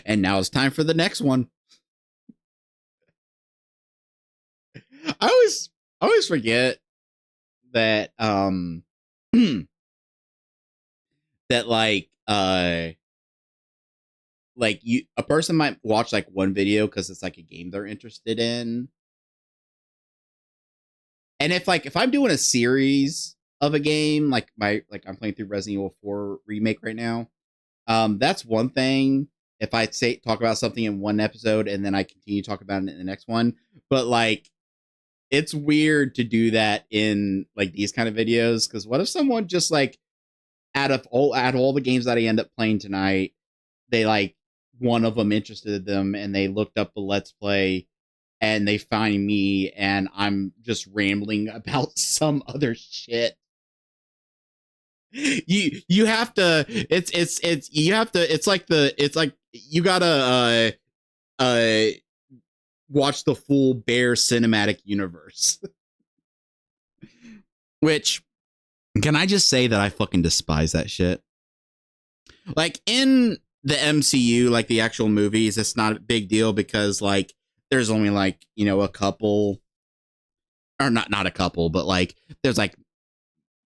And now it's time for the next one. I always forget that that like you a person might watch like one video because it's like a game they're interested in. And if I'm doing a series of a game, like I'm playing through Resident Evil 4 remake right now, that's one thing. If I say talk about something in one episode and then I continue to talk about it in the next one, but like it's weird to do that in like these kind of videos because what if someone just like out of all the games that I end up playing tonight, they like one of them interested them and they looked up the let's play and they find me and I'm just rambling about some other shit. You have to it's you have to it's like you gotta watch the full Bear cinematic universe. Which can I just say that I fucking despise that shit? Like in the MCU, like the actual movies, it's not a big deal because like there's only like, a couple or not a couple, but like there's like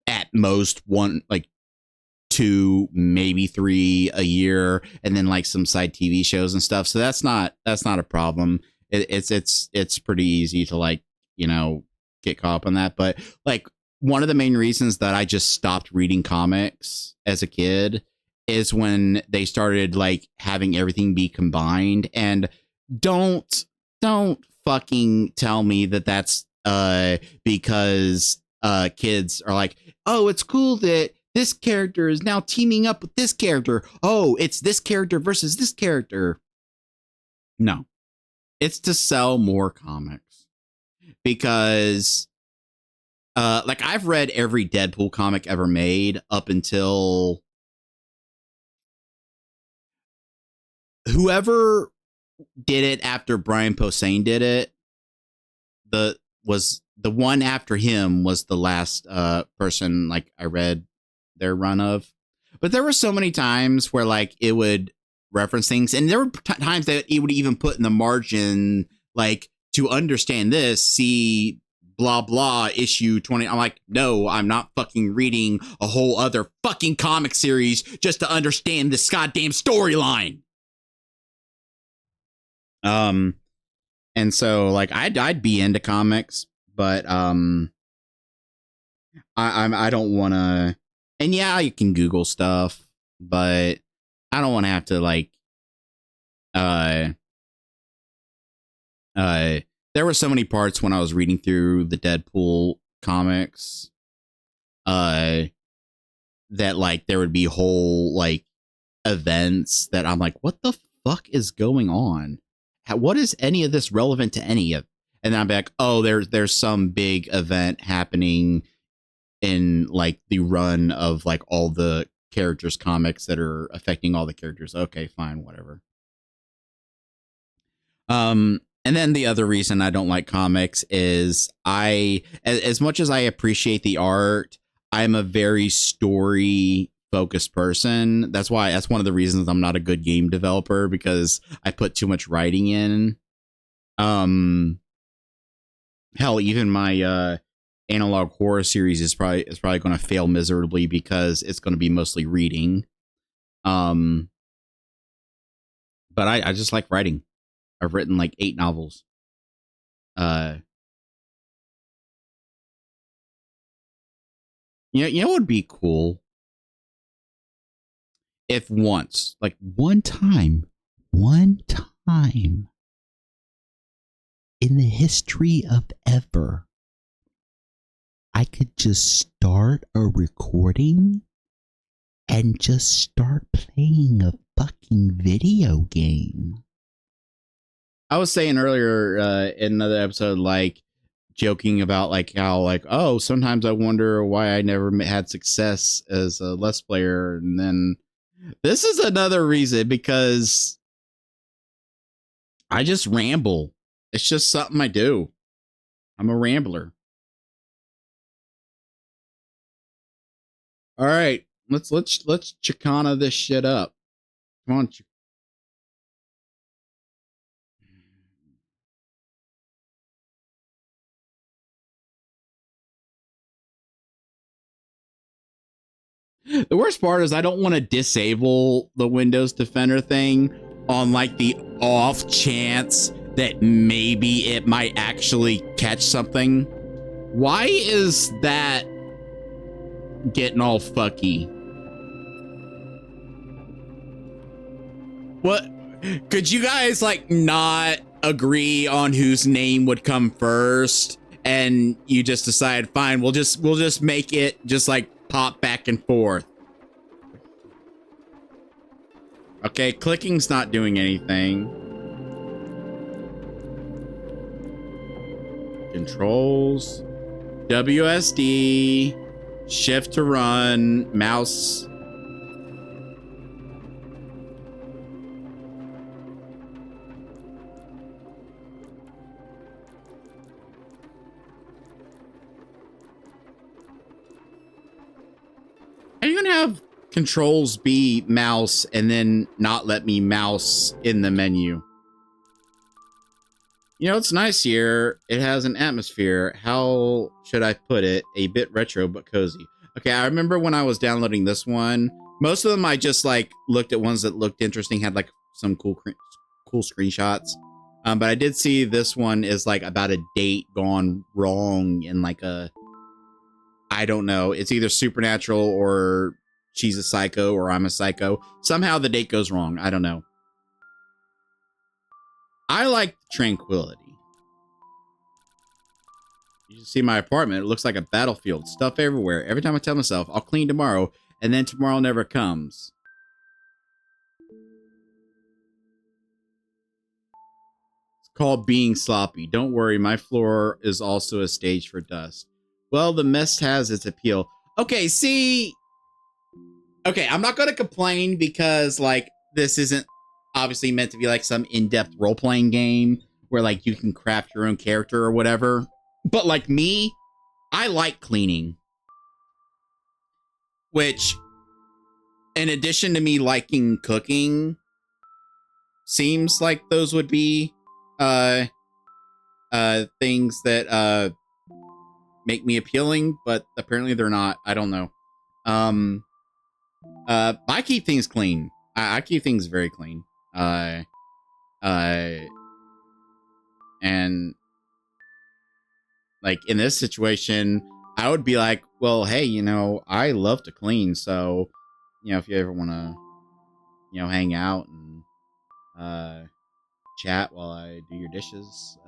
at most one like two, maybe three a year, and then like some side TV shows and stuff. So that's not a problem. It's pretty easy to like get caught up on that. But like one of the main reasons that I just stopped reading comics as a kid is when they started like having everything be combined. And don't don't fucking tell me that that's because kids are like, oh, it's cool that this character is now teaming up with this character. Oh, it's this character versus this character. No, it's to sell more comics because, like, I've read every Deadpool comic ever made up until whoever did it after Brian Posehn did it. The one after him was the last person like I read their run of. But there were so many times where like it would reference things, and there were times that it would even put in the margin like to understand this, see blah blah issue 20. I'm like, no, I'm not fucking reading a whole other fucking comic series just to understand this goddamn storyline. Um, and so like I'd be into comics, but I don't want to. And yeah, you can Google stuff, but I don't want to have to like uh uh. There were so many parts when I was reading through the Deadpool comics, uh, that like there would be whole like events that I'm like, what the fuck is going on? What is any of this relevant to any of? And then I'm like, oh, there's some big event happening in like the run of like all the characters comics that are affecting all the characters. Okay, fine, whatever. And then the other reason I don't like comics is as much as I appreciate the art, I'm a very story focused person. That's one of the reasons I'm not a good game developer because I put too much writing in. Um, hell, even my analog horror series is probably going to fail miserably because it's going to be mostly reading. Um, but I just like writing. I've written like 8 novels. Uh, you know what would be cool if once, like one time in the history of ever, I could just start a recording and just start playing a fucking video game. I was saying earlier in another episode, like joking about like how like, oh, sometimes I wonder why I never had success as a Let's Player, and then this is another reason because I just ramble. It's just something I do. I'm a rambler. All right, let's Chakana this shit up. Come on, The worst part is I don't want to disable the Windows Defender thing on like the off chance that maybe it might actually catch something. Why is that getting all fucky? What? Could you guys like not agree on whose name would come first? And you just decide, fine, we'll just make it just like pop back and forth. Okay, clicking's not doing anything. Controls, WSD, shift to run, mouse. Are you gonna have controls be mouse and then not let me mouse in the menu? You know, it's nice here. It has an atmosphere. How should I put it? A bit retro, but cozy. Okay, I remember when I was downloading this one, most of them I just like looked at ones that looked interesting, had like some cool screenshots. But I did see this one is like about a date gone wrong in like a, I don't know. It's either supernatural or she's a psycho or I'm a psycho. Somehow the date goes wrong. I don't know. I like tranquility. You should see my apartment. It looks like a battlefield. Stuff everywhere. Every time I tell myself, I'll clean tomorrow, and then tomorrow never comes. It's called being sloppy. Don't worry, my floor is also a stage for dust. Well, the mess has its appeal. Okay, see... Okay, I'm not going to complain because, like, this isn't obviously meant to be, like, some in-depth role-playing game where, like, you can craft your own character or whatever. But, like, me, I like cleaning. Which, in addition to me liking cooking, seems like those would be things that make me appealing, but apparently they're not. I don't know. I keep things clean. I keep things very clean. And like in this situation, I would be like, well, hey, you know, I love to clean, so you know, if you ever want to, you know, hang out and chat while I do your dishes,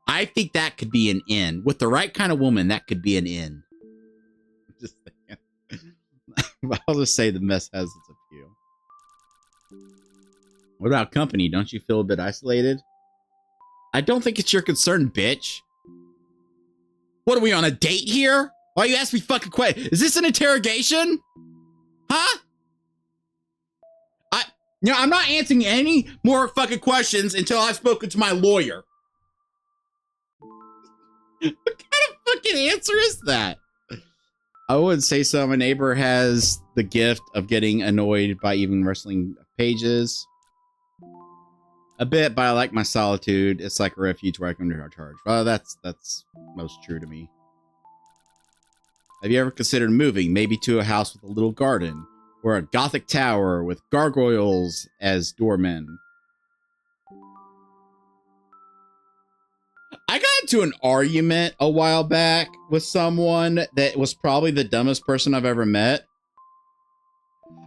I think that could be an in. With the right kind of woman, that could be an in. Just I'll just say the mess has its appeal. What about company? Don't you feel a bit isolated? I don't think it's your concern, bitch. What are we on a date here? Why you ask me fucking questions? Is this an interrogation? Huh? I'm not answering any more fucking questions until I've spoken to my lawyer. What kind of fucking answer is that? I would say so. My neighbor has the gift of getting annoyed by even wrestling pages. A bit, but I like my solitude. It's like a refuge where I can recharge. Well, that's most true to me. Have you ever considered moving, maybe to a house with a little garden, or a gothic tower with gargoyles as doormen? I got into an argument a while back with someone that was probably the dumbest person I've ever met.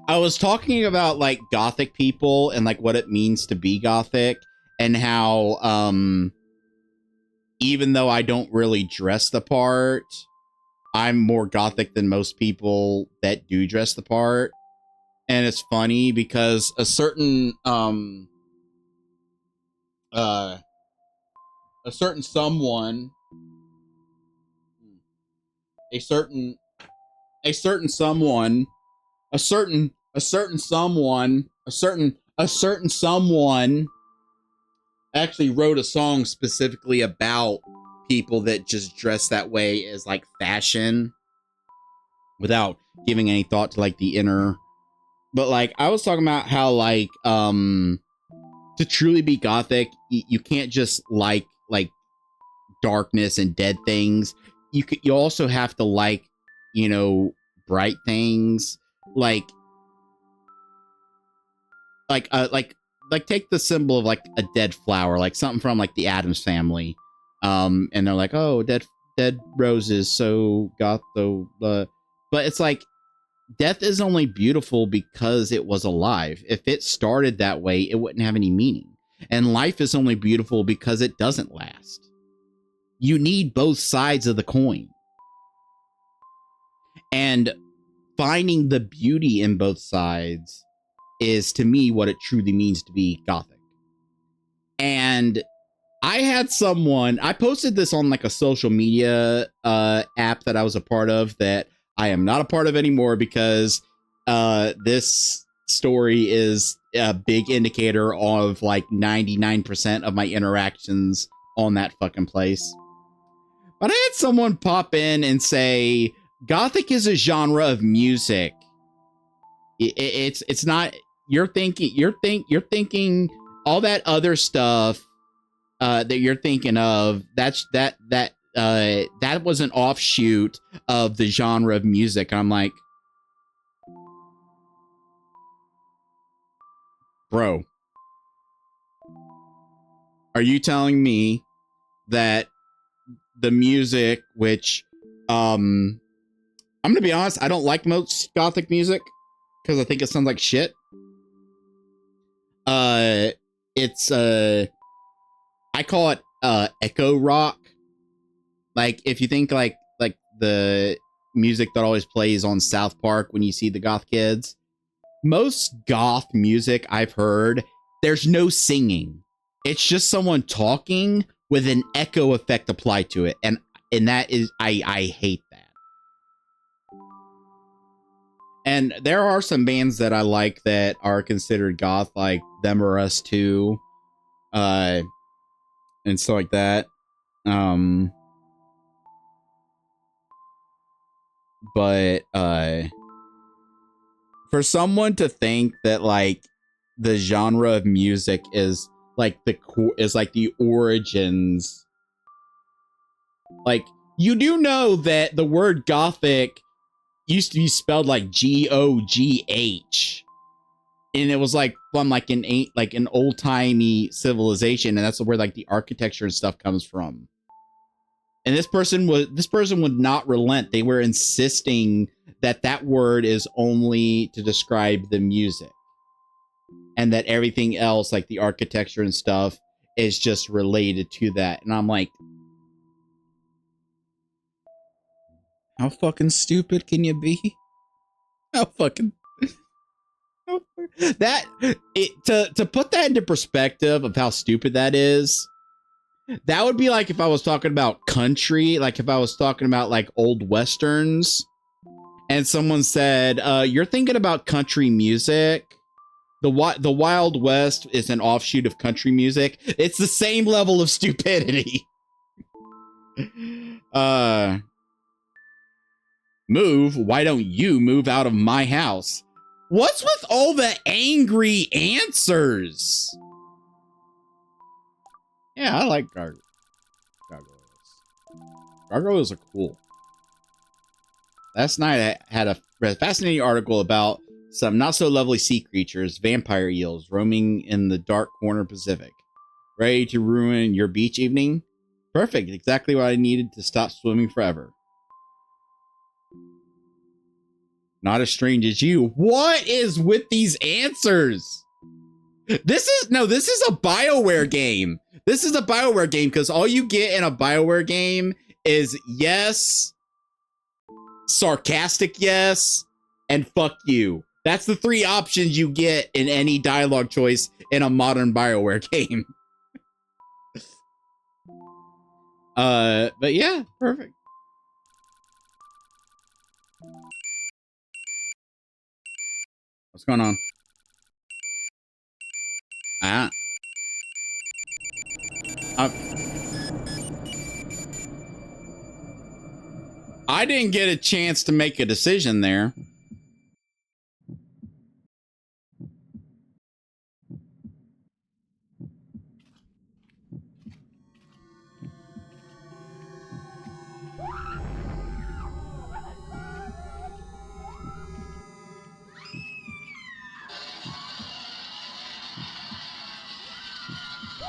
I was talking about like gothic people and like what it means to be gothic and how even though I don't really dress the part, I'm more gothic than most people that do dress the part. And it's funny because a certain someone, a certain someone, a certain someone actually wrote a song specifically about people that just dress that way as like fashion without giving any thought to like the inner. But like I was talking about how like to truly be gothic, you can't just like darkness and dead things. You also have to like, you know, bright things, like like uh like take the symbol of like a dead flower, like something from like the Addams Family, and they're like, oh, dead roses, so got the but it's like death is only beautiful because it was alive. If it started that way, it wouldn't have any meaning. And life is only beautiful because it doesn't last. You need both sides of the coin. And finding the beauty in both sides is, to me, what it truly means to be Gothic. And I posted this on like a social media app that I was a part of that I am not a part of anymore because this story is a big indicator of like 99% of my interactions on that fucking place. But I had someone pop in and say, Gothic is a genre of music. It's not, you're thinking all that other stuff that you're thinking of, that was an offshoot of the genre of music. And I'm like, bro, are you telling me that the music, which I'm gonna be honest, I don't like most Gothic music because I think it sounds like shit. Uh it's I call it echo rock. Like if you think like the music that always plays on South Park when you see the goth kids, most goth music I've heard, there's no singing. It's just someone talking with an echo effect applied to it. And that is, I hate that. And there are some bands that I like that are considered goth, like Them or Us Too, and stuff like that. Um, but for someone to think that like the genre of music is like the origins, like you do know that the word Gothic used to be spelled like Gogh, and it was like from like an old timey civilization, and that's where like the architecture and stuff comes from. And this person would not relent. They were insisting that that word is only to describe the music, and that everything else, like the architecture and stuff, is just related to that. And I'm like, how fucking stupid can you be? How fucking that it to put that into perspective of how stupid that is. That would be like if I was talking about country, like if I was talking about like old westerns, and someone said, "You're thinking about country music." The Wild West is an offshoot of country music. It's the same level of stupidity. uh Move? Why don't you move out of my house? What's with all the angry answers? Yeah, I like gargoyles. Gargoyles are cool. Last night I had a fascinating article about some not so lovely sea creatures, vampire eels, roaming in the dark corner Pacific. Ready to ruin your beach evening? Perfect, exactly what I needed to stop swimming forever. Not as strange as you. What is with these answers? This is a BioWare game. This is a BioWare game because all you get in a BioWare game is yes, sarcastic yes, and fuck you. That's the three options you get in any dialogue choice in a modern BioWare game. But yeah, perfect. What's going on? Ah. I didn't get a chance to make a decision there.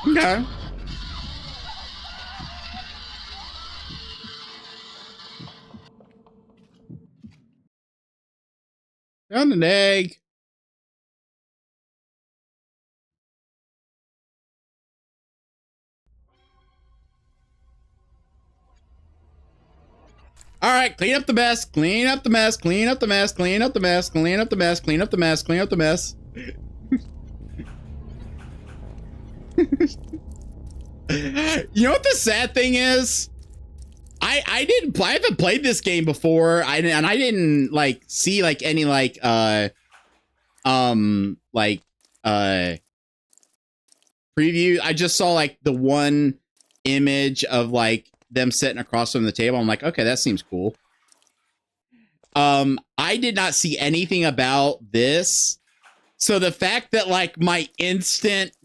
Okay. Found an egg. All right, clean up the mess, clean up the mess, clean up the mess, clean up the mess, clean up the mess, clean up the mess, clean up the mess. You know what the sad thing is? I haven't played this game before. I didn't like see like any like like preview. I just saw like the one image of like them sitting across from the table. I'm like, okay, that seems cool. I did not see anything about this. So the fact that like my instinct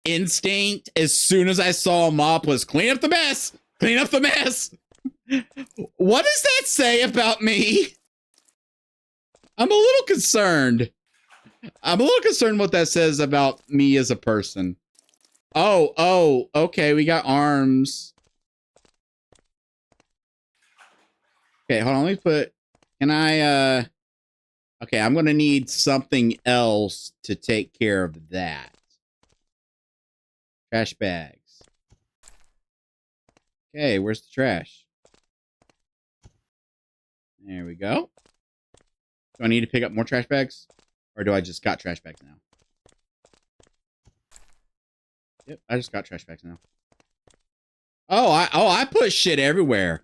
as soon as I saw a mop was clean up the mess, clean up the mess. What does that say about me? I'm a little concerned. I'm a little concerned what that says about me as a person. Oh, okay, we got arms. Okay, hold on, let me put, can I, okay, I'm gonna need something else to take care of that. Trash bags. Okay, where's the trash? There we go. Do I need to pick up more trash bags? Or do I just got trash bags now? Yep, I just got trash bags now. Oh, I put shit everywhere.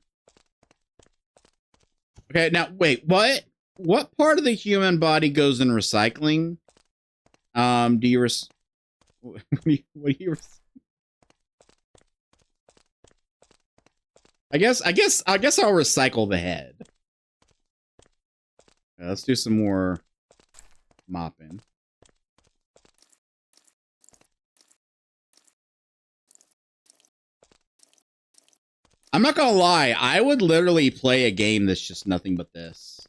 Okay, now wait, what? What part of the human body goes in recycling? Do you what do you I guess I'll recycle the head. Okay, let's do some more mopping. I'm not gonna lie, I would literally play a game that's just nothing but this.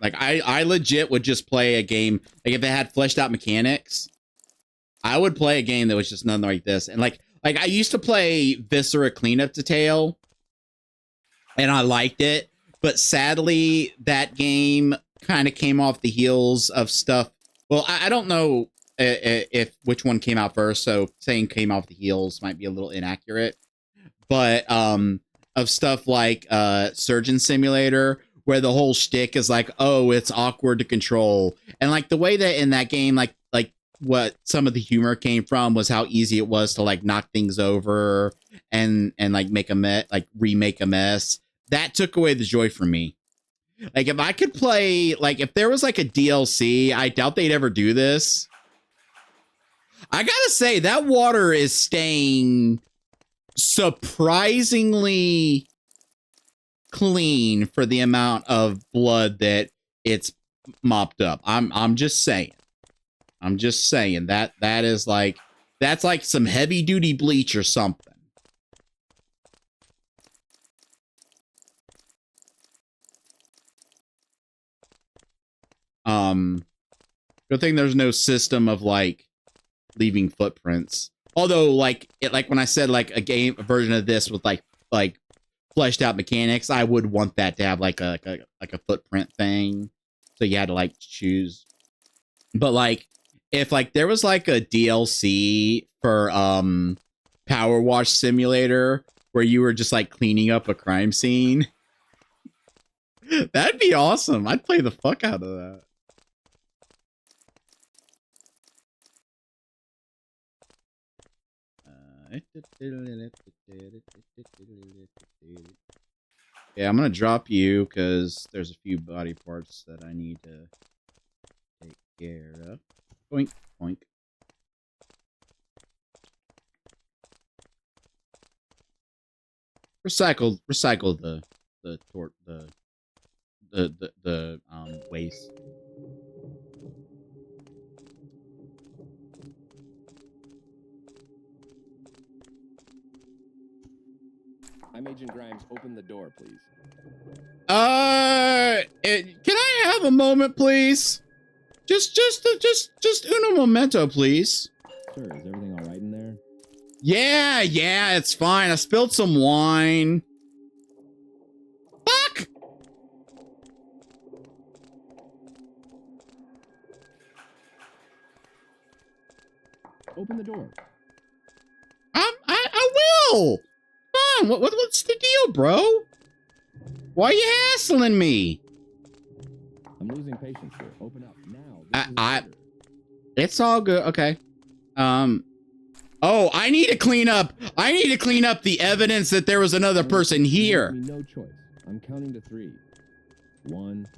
Like I legit would just play a game, like if it had fleshed out mechanics, I would play a game that was just nothing like this. And like I used to play Viscera Cleanup Detail, and I liked it, but sadly that game kind of came off the heels of stuff. Well, I don't know if which one came out first, so saying came off the heels might be a little inaccurate, but of stuff like Surgeon Simulator, where the whole shtick is like, oh, it's awkward to control, and like the way that in that game, like what some of the humor came from was how easy it was to like knock things over and like make a mess, like remake a mess. That took away the joy from me. Like if I could play, like if there was like a DLC, I doubt they'd ever do this. I gotta say that water is staying surprisingly clean for the amount of blood that it's mopped up. I'm just saying. I'm just saying that is like, that's like some heavy duty bleach or something. Good thing there's no system of like leaving footprints. Although like when I said like a version of this with like fleshed out mechanics, I would want that to have like a footprint thing. So you had to like choose. But like if like there was like a DLC for Power Wash Simulator where you were just like cleaning up a crime scene, that'd be awesome. I'd play the fuck out of that. Yeah, I'm gonna drop you because there's a few body parts that I need to take care of. Boink, boink. Recycle the waste. I'm Agent Grimes. Open the door, please. Can I have a moment, please? Just uno momento, please. Sir, is everything all right in there? Yeah, it's fine. I spilled some wine. Fuck! Open the door. I will. Come on, what's the deal, bro? Why are you hassling me? I'm losing patience here. Open up now. It's all good. Okay. Oh, I need to clean up the evidence that there was another person here. No choice. I'm counting to 3. 1,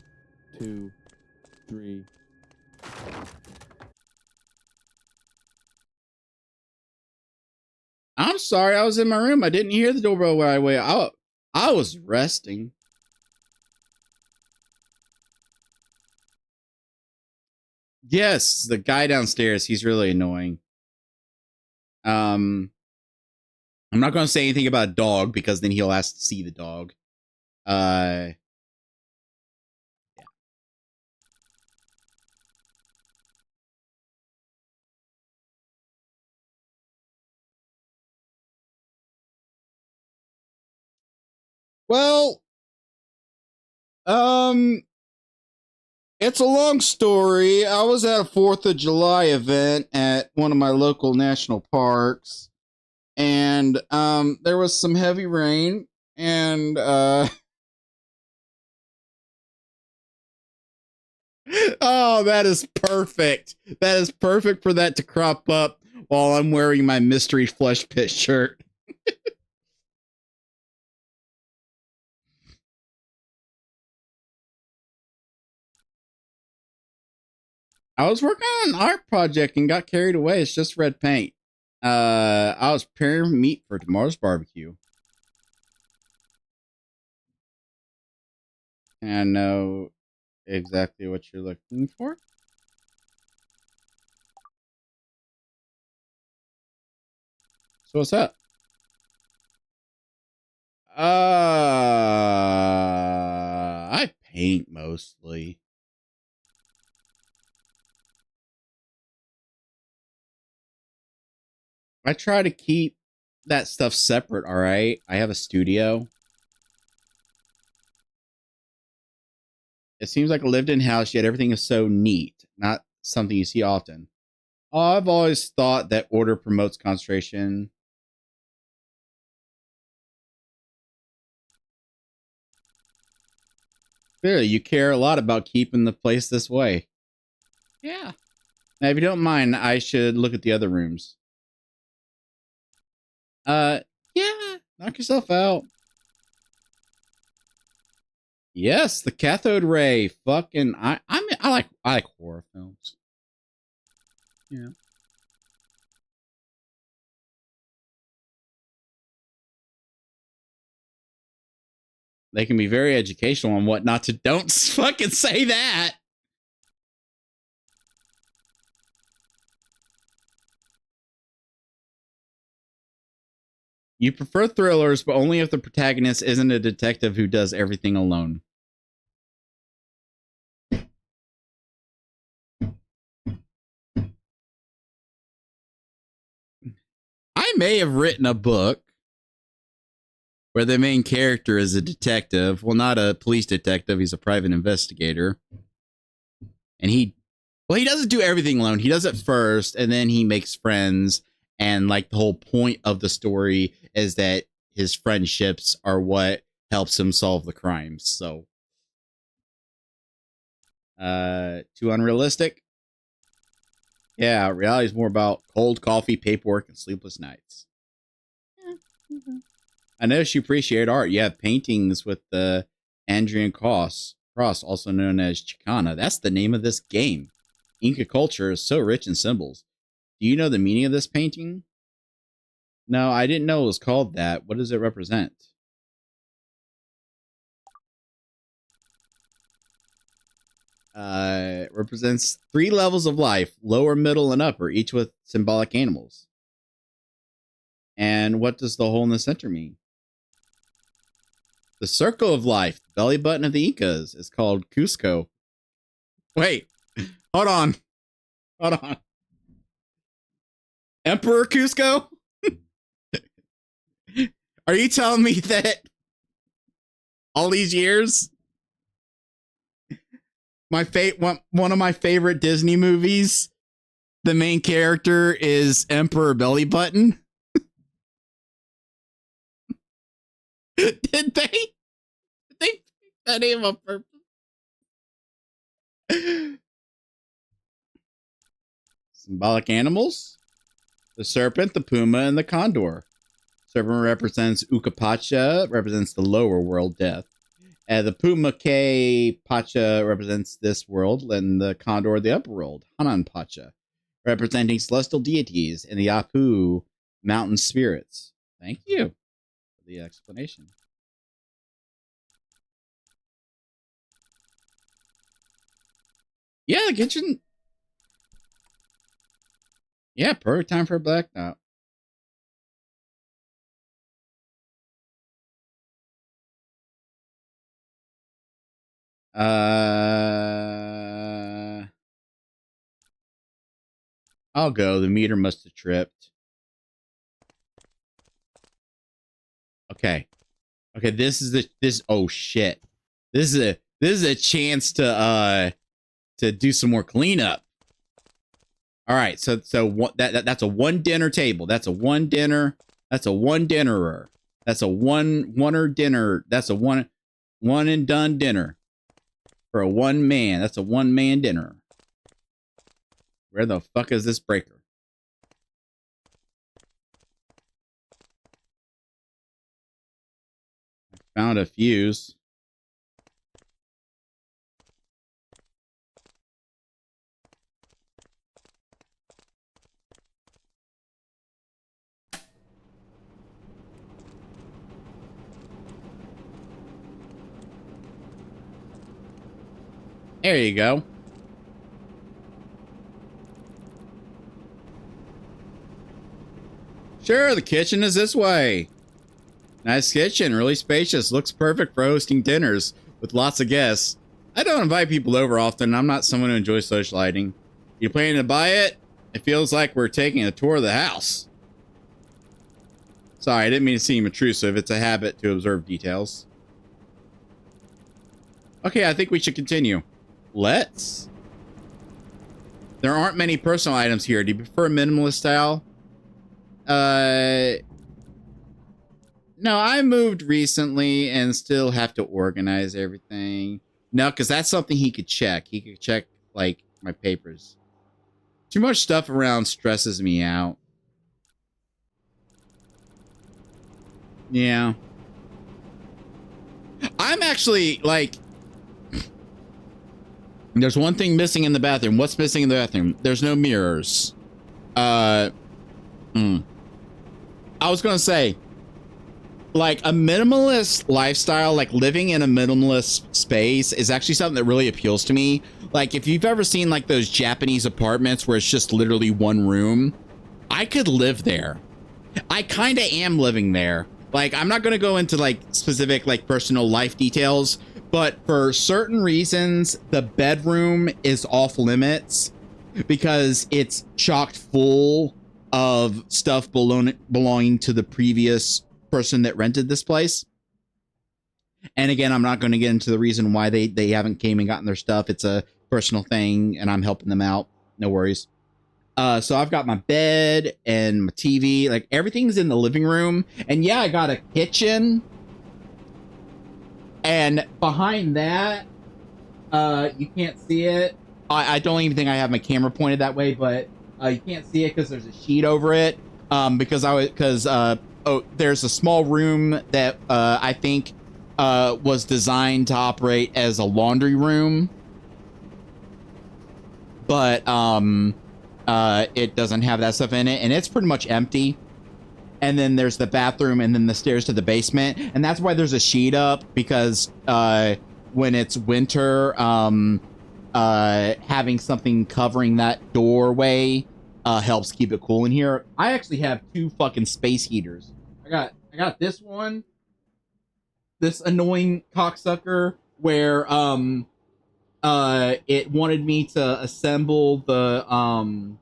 2, 3. I'm sorry, I was in my room. I didn't hear the doorbell right away. I was resting. Yes, the guy downstairs, he's really annoying. I'm not going to say anything about a dog because then he'll ask to see the dog. Yeah. Well, it's a long story. I was at a 4th of July event at one of my local national parks, and there was some heavy rain, and oh, that is perfect. That is perfect for that to crop up while I'm wearing my mystery flesh pit shirt. I was working on an art project and got carried away. It's just red paint. I was preparing meat for tomorrow's barbecue. And I know exactly what you're looking for. So what's up? I paint mostly. I try to keep that stuff separate, all right? I have a studio. It seems like a lived-in house, yet everything is so neat. Not something you see often. Oh, I've always thought that order promotes concentration. Clearly, you care a lot about keeping the place this way. Yeah. Now, if you don't mind, I should look at the other rooms. Yeah. Knock yourself out. Yes, the cathode ray. Fucking, I like horror films. Yeah. They can be very educational on what not to. Don't fucking say that. You prefer thrillers, but only if the protagonist isn't a detective who does everything alone. I may have written a book where the main character is a detective. Well, not a police detective. He's a private investigator. And he doesn't do everything alone. He does it first, and then he makes friends. And like the whole point of the story is that his friendships are what helps him solve the crimes. So, too unrealistic? Yeah, reality is more about cold coffee, paperwork, and sleepless nights. I noticed you appreciate art. You have paintings with the Andrian Cross, also known as Chakana. That's the name of this game. Inca culture is so rich in symbols. Do you know the meaning of this painting? No, I didn't know it was called that. What does it represent? It represents 3 levels of life, lower, middle, and upper, each with symbolic animals. And what does the hole in the center mean? The circle of life, the belly button of the Incas, is called Cusco. Wait, Hold on. Hold on. Emperor Cusco? Are you telling me that all these years, one of my favorite Disney movies, the main character is Emperor Belly Button? Did they pick that name up purpose? Symbolic animals: the serpent, the puma, and the condor. Serpent represents Ukapacha, represents the lower world, death. The Puma K Pacha represents this world, and the Condor, the upper world, Hanan Pacha, representing celestial deities and the Apu mountain spirits. Thank you for the explanation. Yeah, the kitchen. Yeah, perfect time for a black knot. I'll go. The meter must have tripped. Okay. Okay, this oh shit. This is a chance to do some more cleanup. All right, so that's a one dinner table. That's a one dinner. That's a one dinnerer. That's a oneer dinner. That's a one and done dinner for a one man. That's a one man dinner. Where the fuck is this breaker? I found a fuse. There you go. Sure, the kitchen is this way. Nice kitchen, really spacious. Looks perfect for hosting dinners with lots of guests. I don't invite people over often. I'm not someone who enjoys socializing. You planning to buy it? It feels like we're taking a tour of the house. Sorry, I didn't mean to seem intrusive. It's a habit to observe details. Okay, I think we should continue. Let's. There aren't many personal items here. Do you prefer a minimalist style? No, I moved recently and still have to organize everything. No, because that's something he could check. He could check, like, my papers. Too much stuff around stresses me out. Yeah. I'm actually, like... There's one thing missing in the bathroom. What's missing in the bathroom? There's no mirrors. I was gonna say, like, a minimalist lifestyle, like living in a minimalist space is actually something that really appeals to me. Like, if you've ever seen like those Japanese apartments where it's just literally one room, I could live there. I kind of am living there. Like, I'm not going to go into like specific like personal life details, but for certain reasons, the bedroom is off limits because it's chocked full of stuff belonging to the previous person that rented this place. And again, I'm not going to get into the reason why they haven't came and gotten their stuff. It's a personal thing and I'm helping them out. No worries. So I've got my bed and my TV, like everything's in the living room. And yeah, I got a kitchen. And behind that, you can't see it. I don't even think I have my camera pointed that way, but you can't see it because there's a sheet over it. There's a small room that I think was designed to operate as a laundry room, but it doesn't have that stuff in it, and it's pretty much empty. And then there's the bathroom, and then the stairs to the basement, and that's why there's a sheet up, because when it's winter, having something covering that doorway helps keep it cool in here. I actually have two fucking space heaters. I got this one, this annoying cocksucker, where it wanted me to assemble the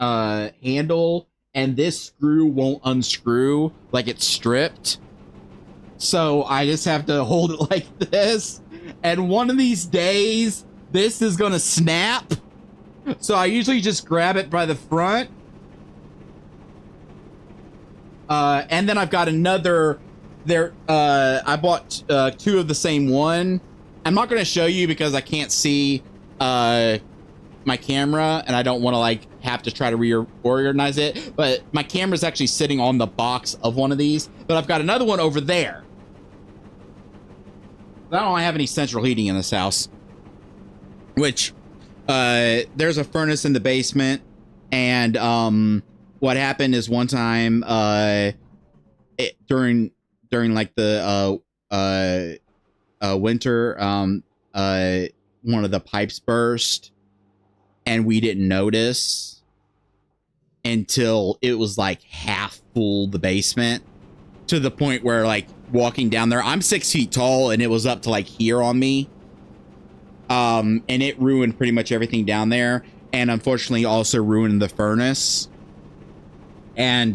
handle, and this screw won't unscrew, like it's stripped. So I just have to hold it like this, and one of these days this is gonna snap. So I usually just grab it by the front, and then I've got another there. I bought two of the same one. I'm not gonna show you because I can't see my camera, and I don't want to like have to try to reorganize it, but my camera's actually sitting on the box of one of these, but I've got another one over there. I don't have any central heating in this house, which there's a furnace in the basement, and what happened is one time during like the winter, one of the pipes burst, and we didn't notice until it was like half full, the basement, to the point where like walking down there, I'm 6 feet tall, and it was up to like here on me. And it ruined pretty much everything down there, and unfortunately also ruined the furnace. And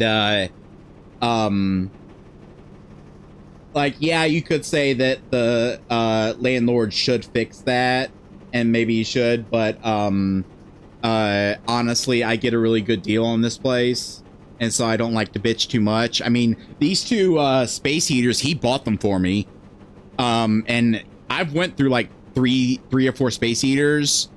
like, yeah, you could say that the landlord should fix that, and maybe he should, but honestly, I get a really good deal on this place, and so I don't like to bitch too much. I mean, these two space heaters, he bought them for me, and I've went through like three or four space heaters,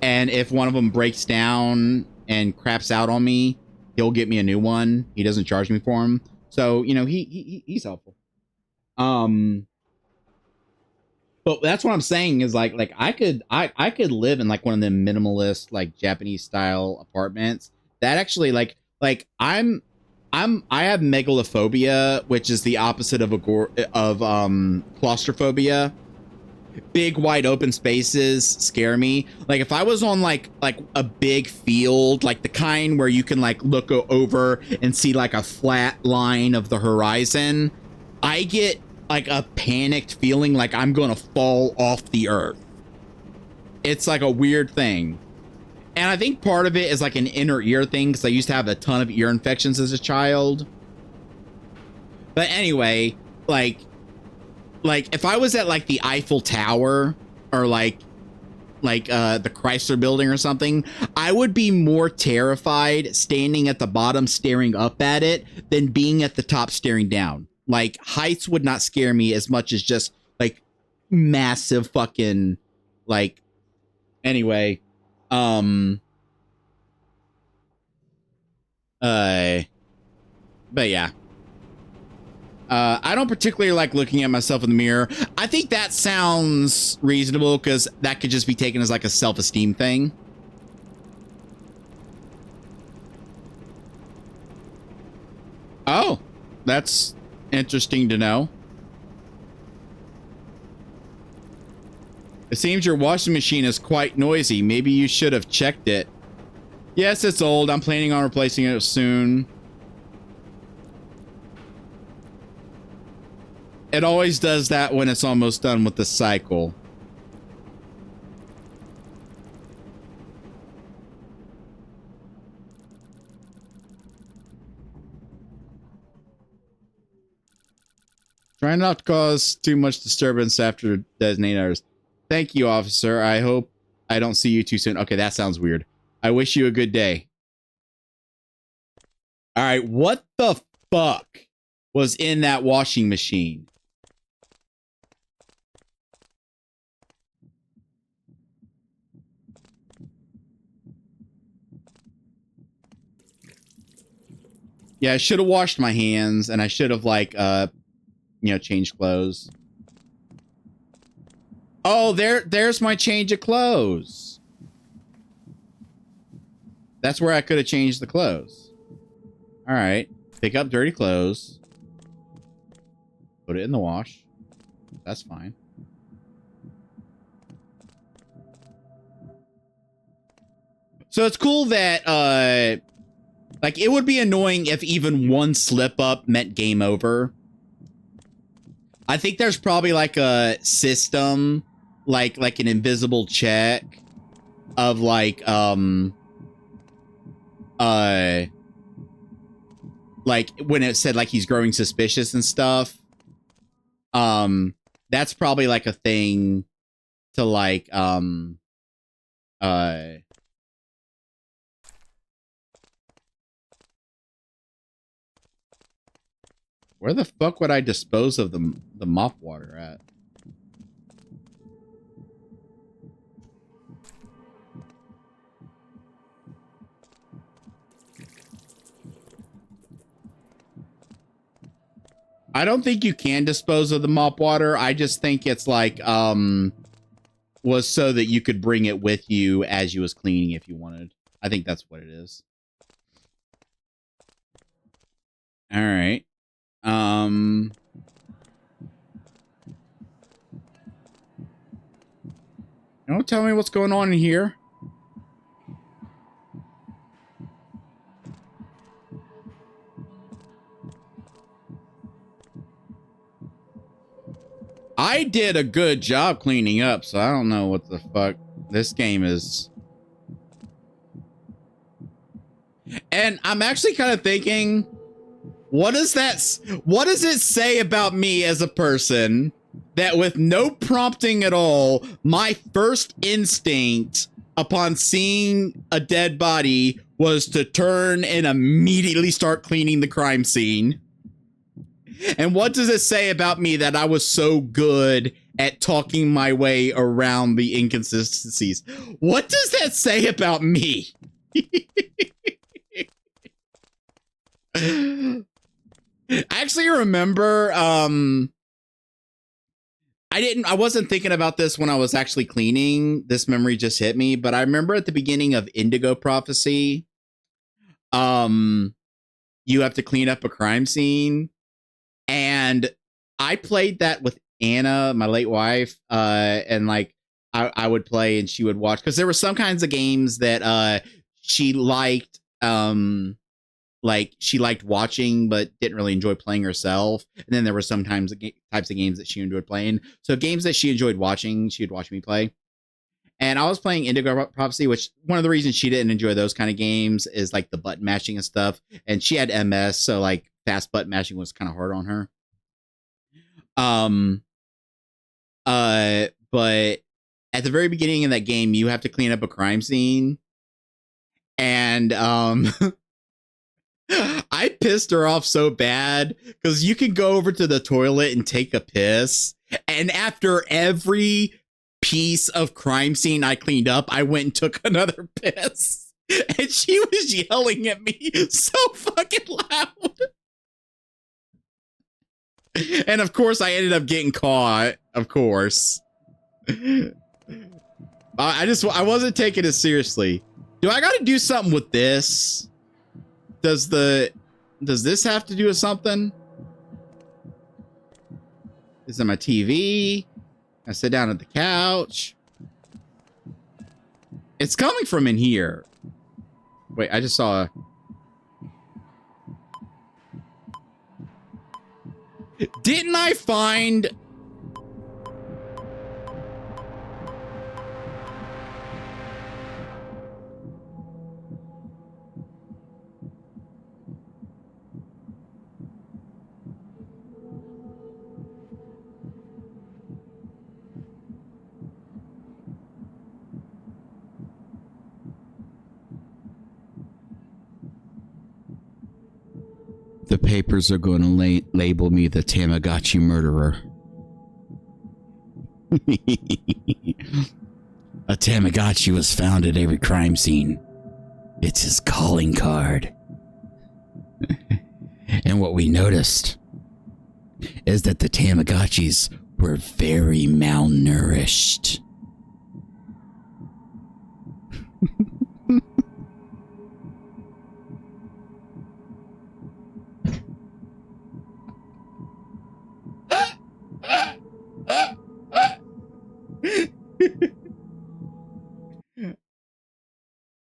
and if one of them breaks down and craps out on me, he'll get me a new one. He doesn't charge me for them, so you know he's helpful. But that's what I'm saying is like I could live in like one of them minimalist like Japanese style apartments that actually like I have megalophobia, which is the opposite of claustrophobia. Big wide open spaces scare me. Like if I was on like a big field, like the kind where you can like look over and see like a flat line of the horizon, I get like a panicked feeling like I'm gonna fall off the earth. It's like a weird thing. And I think part of it is like an inner ear thing, because I used to have a ton of ear infections as a child. But anyway, like if I was at like the Eiffel Tower or like the Chrysler Building or something, I would be more terrified standing at the bottom staring up at it than being at the top staring down. Like heights would not scare me as much as just like massive fucking like, anyway. But yeah. I don't particularly like looking at myself in the mirror. I think that sounds reasonable because that could just be taken as like a self-esteem thing. Oh, that's interesting to know. It seems your washing machine is quite noisy. Maybe you should have checked it. Yes, it's old. I'm planning on replacing it soon. It always does that when it's almost done with the cycle. Try not to cause too much disturbance after designated hours. Thank you, officer. I hope I don't see you too soon. Okay, that sounds weird. I wish you a good day. All right, what the fuck was in that washing machine? Yeah, I should have washed my hands, and I should have like changed clothes. Oh, there's my change of clothes. That's where I could have changed the clothes. All right, pick up dirty clothes, put it in the wash. That's fine. So it's cool that like it would be annoying if even one slip up meant game over. I think there's probably like a system like an invisible check of like when it said like he's growing suspicious and stuff. That's probably like a thing to like where the fuck would I dispose of the mop water at? I don't think you can dispose of the mop water. I just think it's like was so that you could bring it with you as you was cleaning if you wanted. I think that's what it is. All right. Don't tell me what's going on in here. I did a good job cleaning up, so I don't know what the fuck this game is. And I'm actually kind of thinking, what does it say about me as a person that with no prompting at all, my first instinct upon seeing a dead body was to turn and immediately start cleaning the crime scene? And what does it say about me that I was so good at talking my way around the inconsistencies? What does that say about me? I actually remember, I wasn't thinking about this when I was actually cleaning. This memory just hit me, but I remember at the beginning of Indigo Prophecy, you have to clean up a crime scene. And I played that with Anna, my late wife, and like I would play and she would watch, because there were some kinds of games that she liked, like she liked watching but didn't really enjoy playing herself. And then there were sometimes types of games that she enjoyed playing. So games that she enjoyed watching, she would watch me play. And I was playing Indigo Prophecy, which one of the reasons she didn't enjoy those kind of games is like the button mashing and stuff. And she had MS, so like fast button mashing was kind of hard on her. But at the very beginning of that game, you have to clean up a crime scene. And I pissed her off so bad because you can go over to the toilet and take a piss. And after every piece of crime scene I cleaned up, I went and took another piss. And she was yelling at me so fucking loud. And of course, I ended up getting caught. Of course. I wasn't taking it seriously. Do I got to do something with this? Does this have to do with something? Is it my TV? I sit down at the couch. It's coming from in here. Wait, I just saw a... Didn't I find... The papers are going to label me the Tamagotchi murderer. A Tamagotchi was found at every crime scene. It's his calling card. And what we noticed is that the Tamagotchis were very malnourished.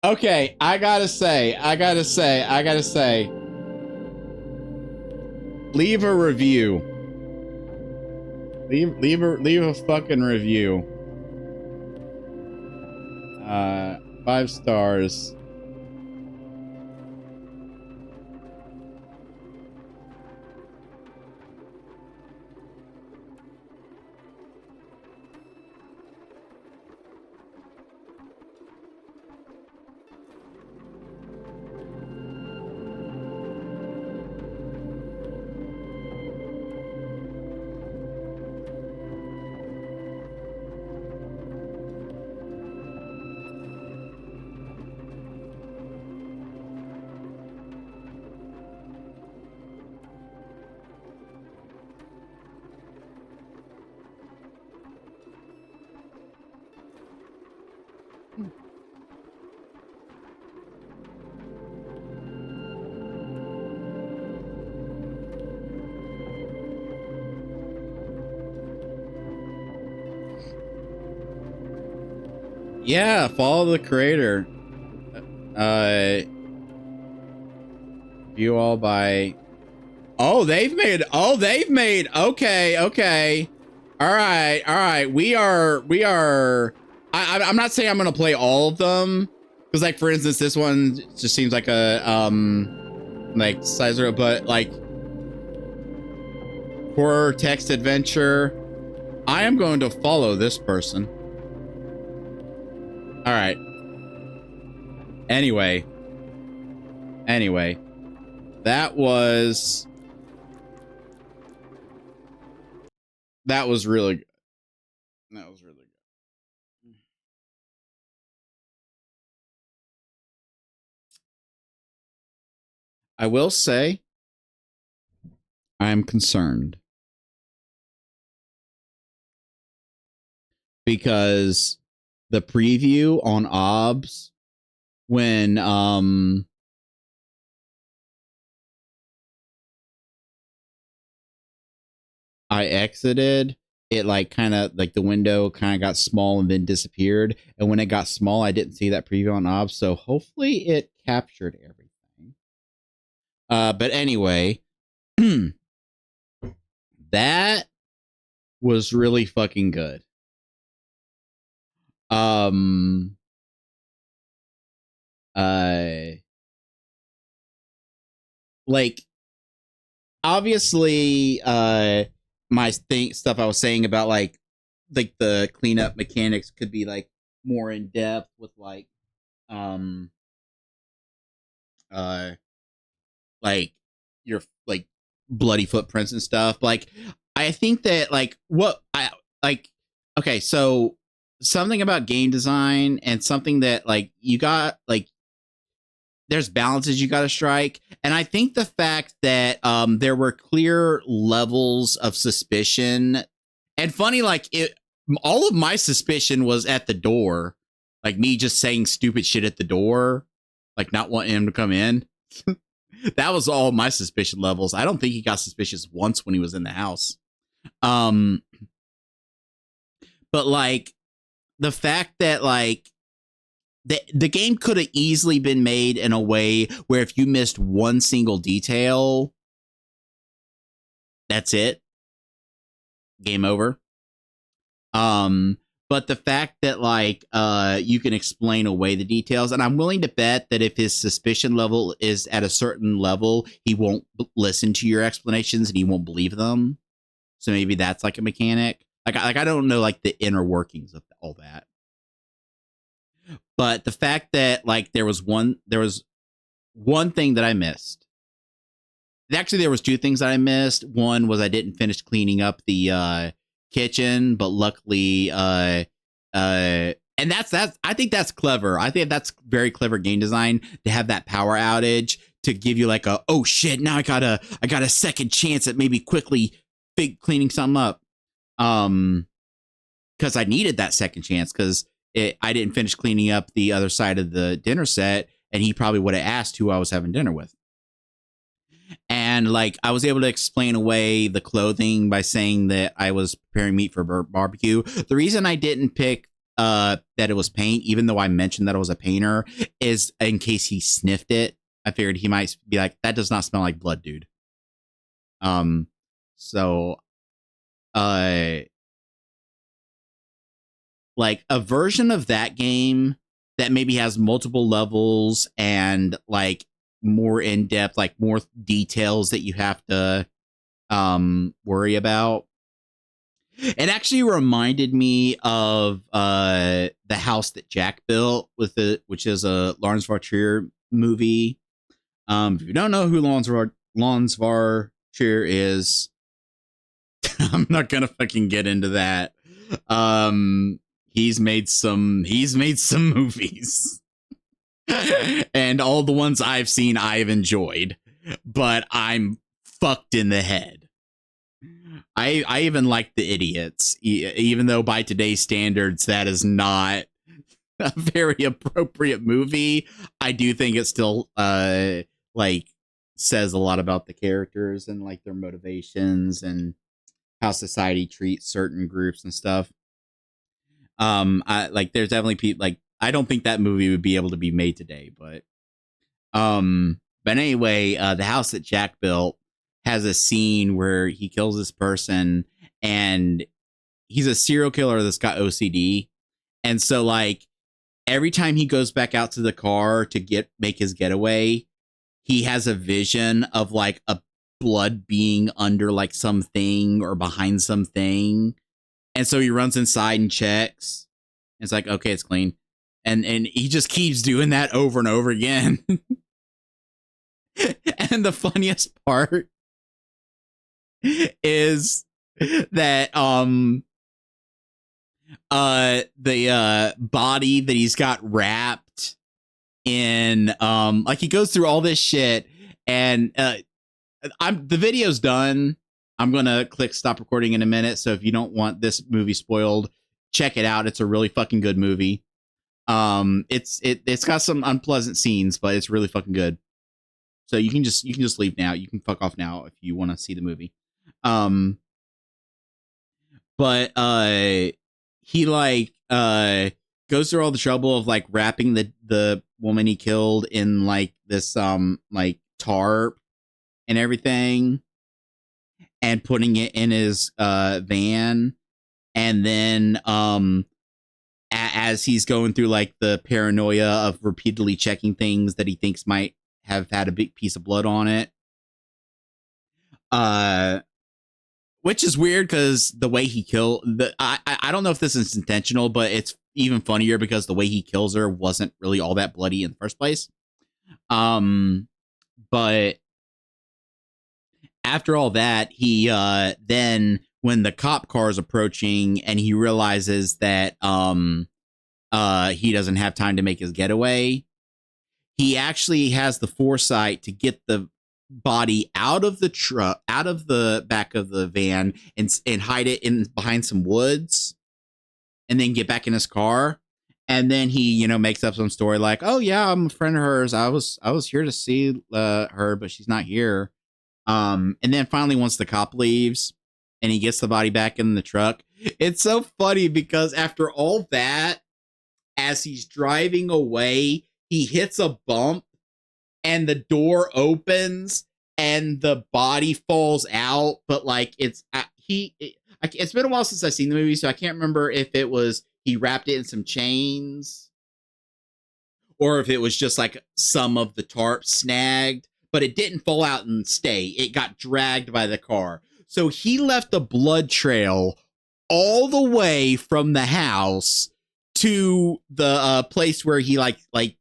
Okay, I gotta say, leave a review. Leave a fucking review. 5 stars. Yeah, follow the creator. View all by. Oh, they've made. Okay, okay. All right, all right. We are. I'm not saying I'm gonna play all of them, because like for instance, this one just seems like a like sizer, but like horror text adventure. I am going to follow this person. All right. Anyway, that was really good. That was really good. I will say I'm concerned because the preview on OBS when I exited, it like kind of like the window kind of got small and then disappeared. And when it got small, I didn't see that preview on OBS. So hopefully it captured everything. But anyway, that was really fucking good. Like obviously my stuff I was saying about like the cleanup mechanics could be like more in depth with um uh like your like bloody footprints and stuff. Like I think that like what I like okay, so something about game design and something that like you got like there's balances you got to strike, and I think the fact that there were clear levels of suspicion, and funny like it all of my suspicion was at the door, like me just saying stupid shit at the door, like not wanting him to come in. That was all my suspicion levels. I don't think he got suspicious once when he was in the house. um but like the fact that like the game could have easily been made in a way where if you missed one single detail, that's it. Game over. But the fact that like you can explain away the details, and I'm willing to bet that if his suspicion level is at a certain level, he won't listen to your explanations and he won't believe them. So maybe that's like a mechanic. Like I don't know like the inner workings of all that. But the fact that like there was one thing that I missed. Actually, there was two things that I missed. One was I didn't finish cleaning up the kitchen, but luckily, and that's I think that's clever. I think that's very clever game design to have that power outage to give you like a oh shit, now I got a second chance at maybe quickly big cleaning something up. Because I needed that second chance because I didn't finish cleaning up the other side of the dinner set, and he probably would have asked who I was having dinner with. And like I was able to explain away the clothing by saying that I was preparing meat for barbecue. The reason I didn't pick that it was paint, even though I mentioned that I was a painter, is in case he sniffed it. I figured he might be like, that does not smell like blood, dude. So like a version of that game that maybe has multiple levels and like more in depth, like more details that you have to worry about. It actually reminded me of the house that Jack built with it, which is a Lars von Trier movie. If you don't know who Lars von Trier is, I'm not gonna fucking get into that. He's made some movies. And all the ones I've seen I've enjoyed, but I'm fucked in the head. I even like The Idiots, even though by today's standards that is not a very appropriate movie. I do think it still like says a lot about the characters and like their motivations and how society treats certain groups and stuff. I like there's definitely people like I don't think that movie would be able to be made today, but anyway, the house that Jack built has a scene where he kills this person and he's a serial killer that's got OCD. And so like every time he goes back out to the car to make his getaway, he has a vision of like a blood being under like something or behind something. And so he runs inside and checks. It's like, okay, it's clean. And he just keeps doing that over and over again. And the funniest part is that the body that he's got wrapped in like he goes through all this shit and the video's done. I'm gonna click stop recording in a minute, so if you don't want this movie spoiled, check it out. It's a really fucking good movie. It's got some unpleasant scenes, but it's really fucking good. So you can just leave now. You can fuck off now if you want to see the movie. But he like goes through all the trouble of like wrapping the woman he killed in like this like tarp and everything and putting it in his van. And then as he's going through like the paranoia of repeatedly checking things that he thinks might have had a big piece of blood on it, which is weird because the way he killed I don't know if this is intentional, but it's even funnier because the way he kills her wasn't really all that bloody in the first place. But after all that, he then when the cop car is approaching and he realizes that he doesn't have time to make his getaway, he actually has the foresight to get the body out of the truck, out of the back of the van, and hide it in behind some woods, and then get back in his car. And then he, makes up some story like, "Oh yeah, I'm a friend of hers. I was here to see her, but she's not here." And then finally, once the cop leaves, and he gets the body back in the truck, it's so funny because after all that, as he's driving away, he hits a bump and the door opens and the body falls out. But like it's been a while since I've seen the movie, so I can't remember if it was he wrapped it in some chains or if it was just like some of the tarp snagged, but it didn't fall out and stay. It got dragged by the car. So he left a blood trail all the way from the house to the place where he like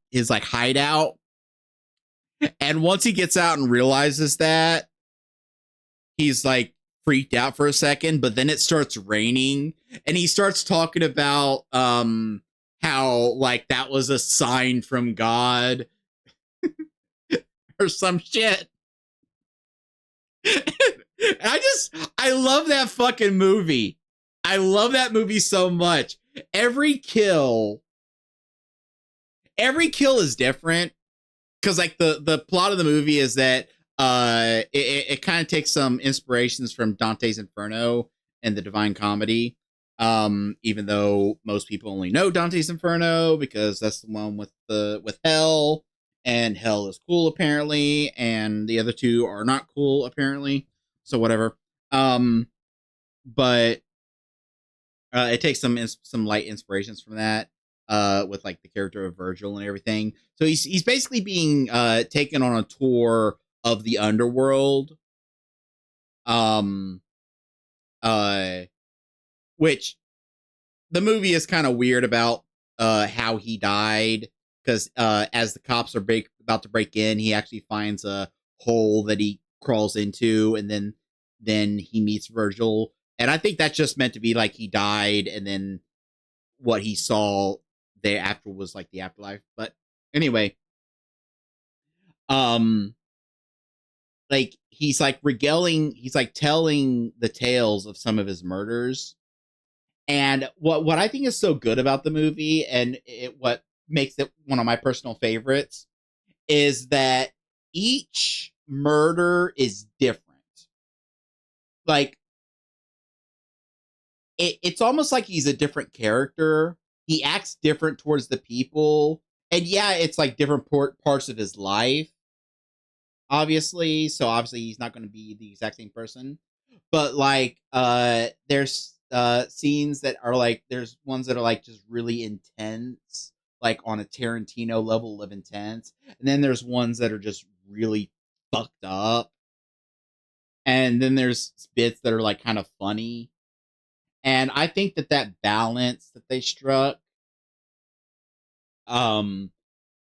his like hideout. And once he gets out and realizes that, he's like freaked out for a second, but then it starts raining and he starts talking about how like that was a sign from God or some shit. I love that fucking movie. I love that movie so much. Every kill is different because like the plot of the movie is that it kind of takes some inspirations from Dante's Inferno and the Divine Comedy. Even though most people only know Dante's Inferno because that's the one with hell, and hell is cool apparently, and the other two are not cool apparently. So whatever. But it takes some light inspirations from that. with like the character of Virgil and everything. So he's basically being taken on a tour of the underworld. Um uh which the movie is kind of weird about how he died, because as the cops are about to break in, he actually finds a hole that he crawls into, and then he meets Virgil. And I think that's just meant to be like he died, and then what he saw thereafter was like the afterlife. But anyway, um, like he's like telling the tales of some of his murders. And what I think is so good about the movie, and what makes it one of my personal favorites, is that each murder is different. Like it's almost like he's a different character. He acts different towards the people, and yeah, it's like different parts of his life, obviously. So obviously, he's not going to be the exact same person. But like, there's scenes that are like, there's ones that are like just really intense, like on a Tarantino level of intense, and then there's ones that are just really fucked up, and then there's bits that are like kind of funny. And I think that that balance that they struck, um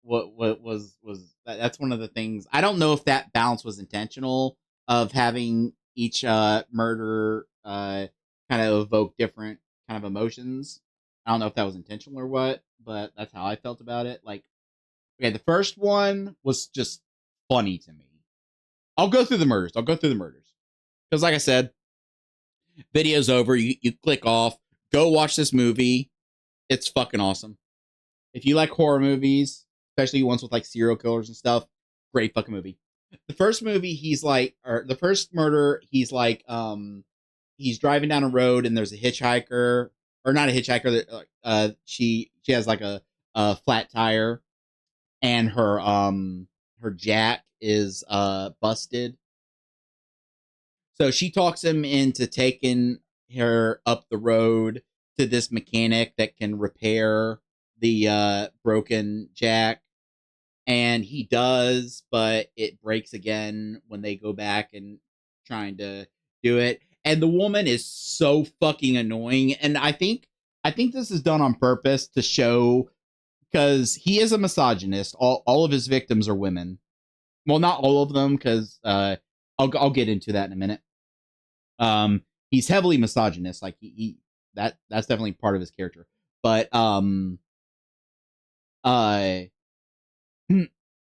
what was that's one of the things. I don't know if that balance was intentional, of having each murder kind of evoke different kind of emotions. I don't know if that was intentional or what, but that's how I felt about it. Like, okay, the first one was just funny to me. I'll go through the murders because, like I said, video's over. You click off, go watch this movie. It's fucking awesome. If you like horror movies, especially ones with like serial killers and stuff, great fucking movie. The first movie, he's like, or the first murder, he's like, he's driving down a road and there's a hitchhiker, or not a hitchhiker. She has like a flat tire, and her jack is busted. So she talks him into taking her up the road to this mechanic that can repair the broken jack. And he does, but it breaks again when they go back and trying to do it. And the woman is so fucking annoying. And I think this is done on purpose to show, because he is a misogynist. All of his victims are women. Well, not all of them, because I'll get into that in a minute. He's heavily misogynist. Like that's definitely part of his character. But uh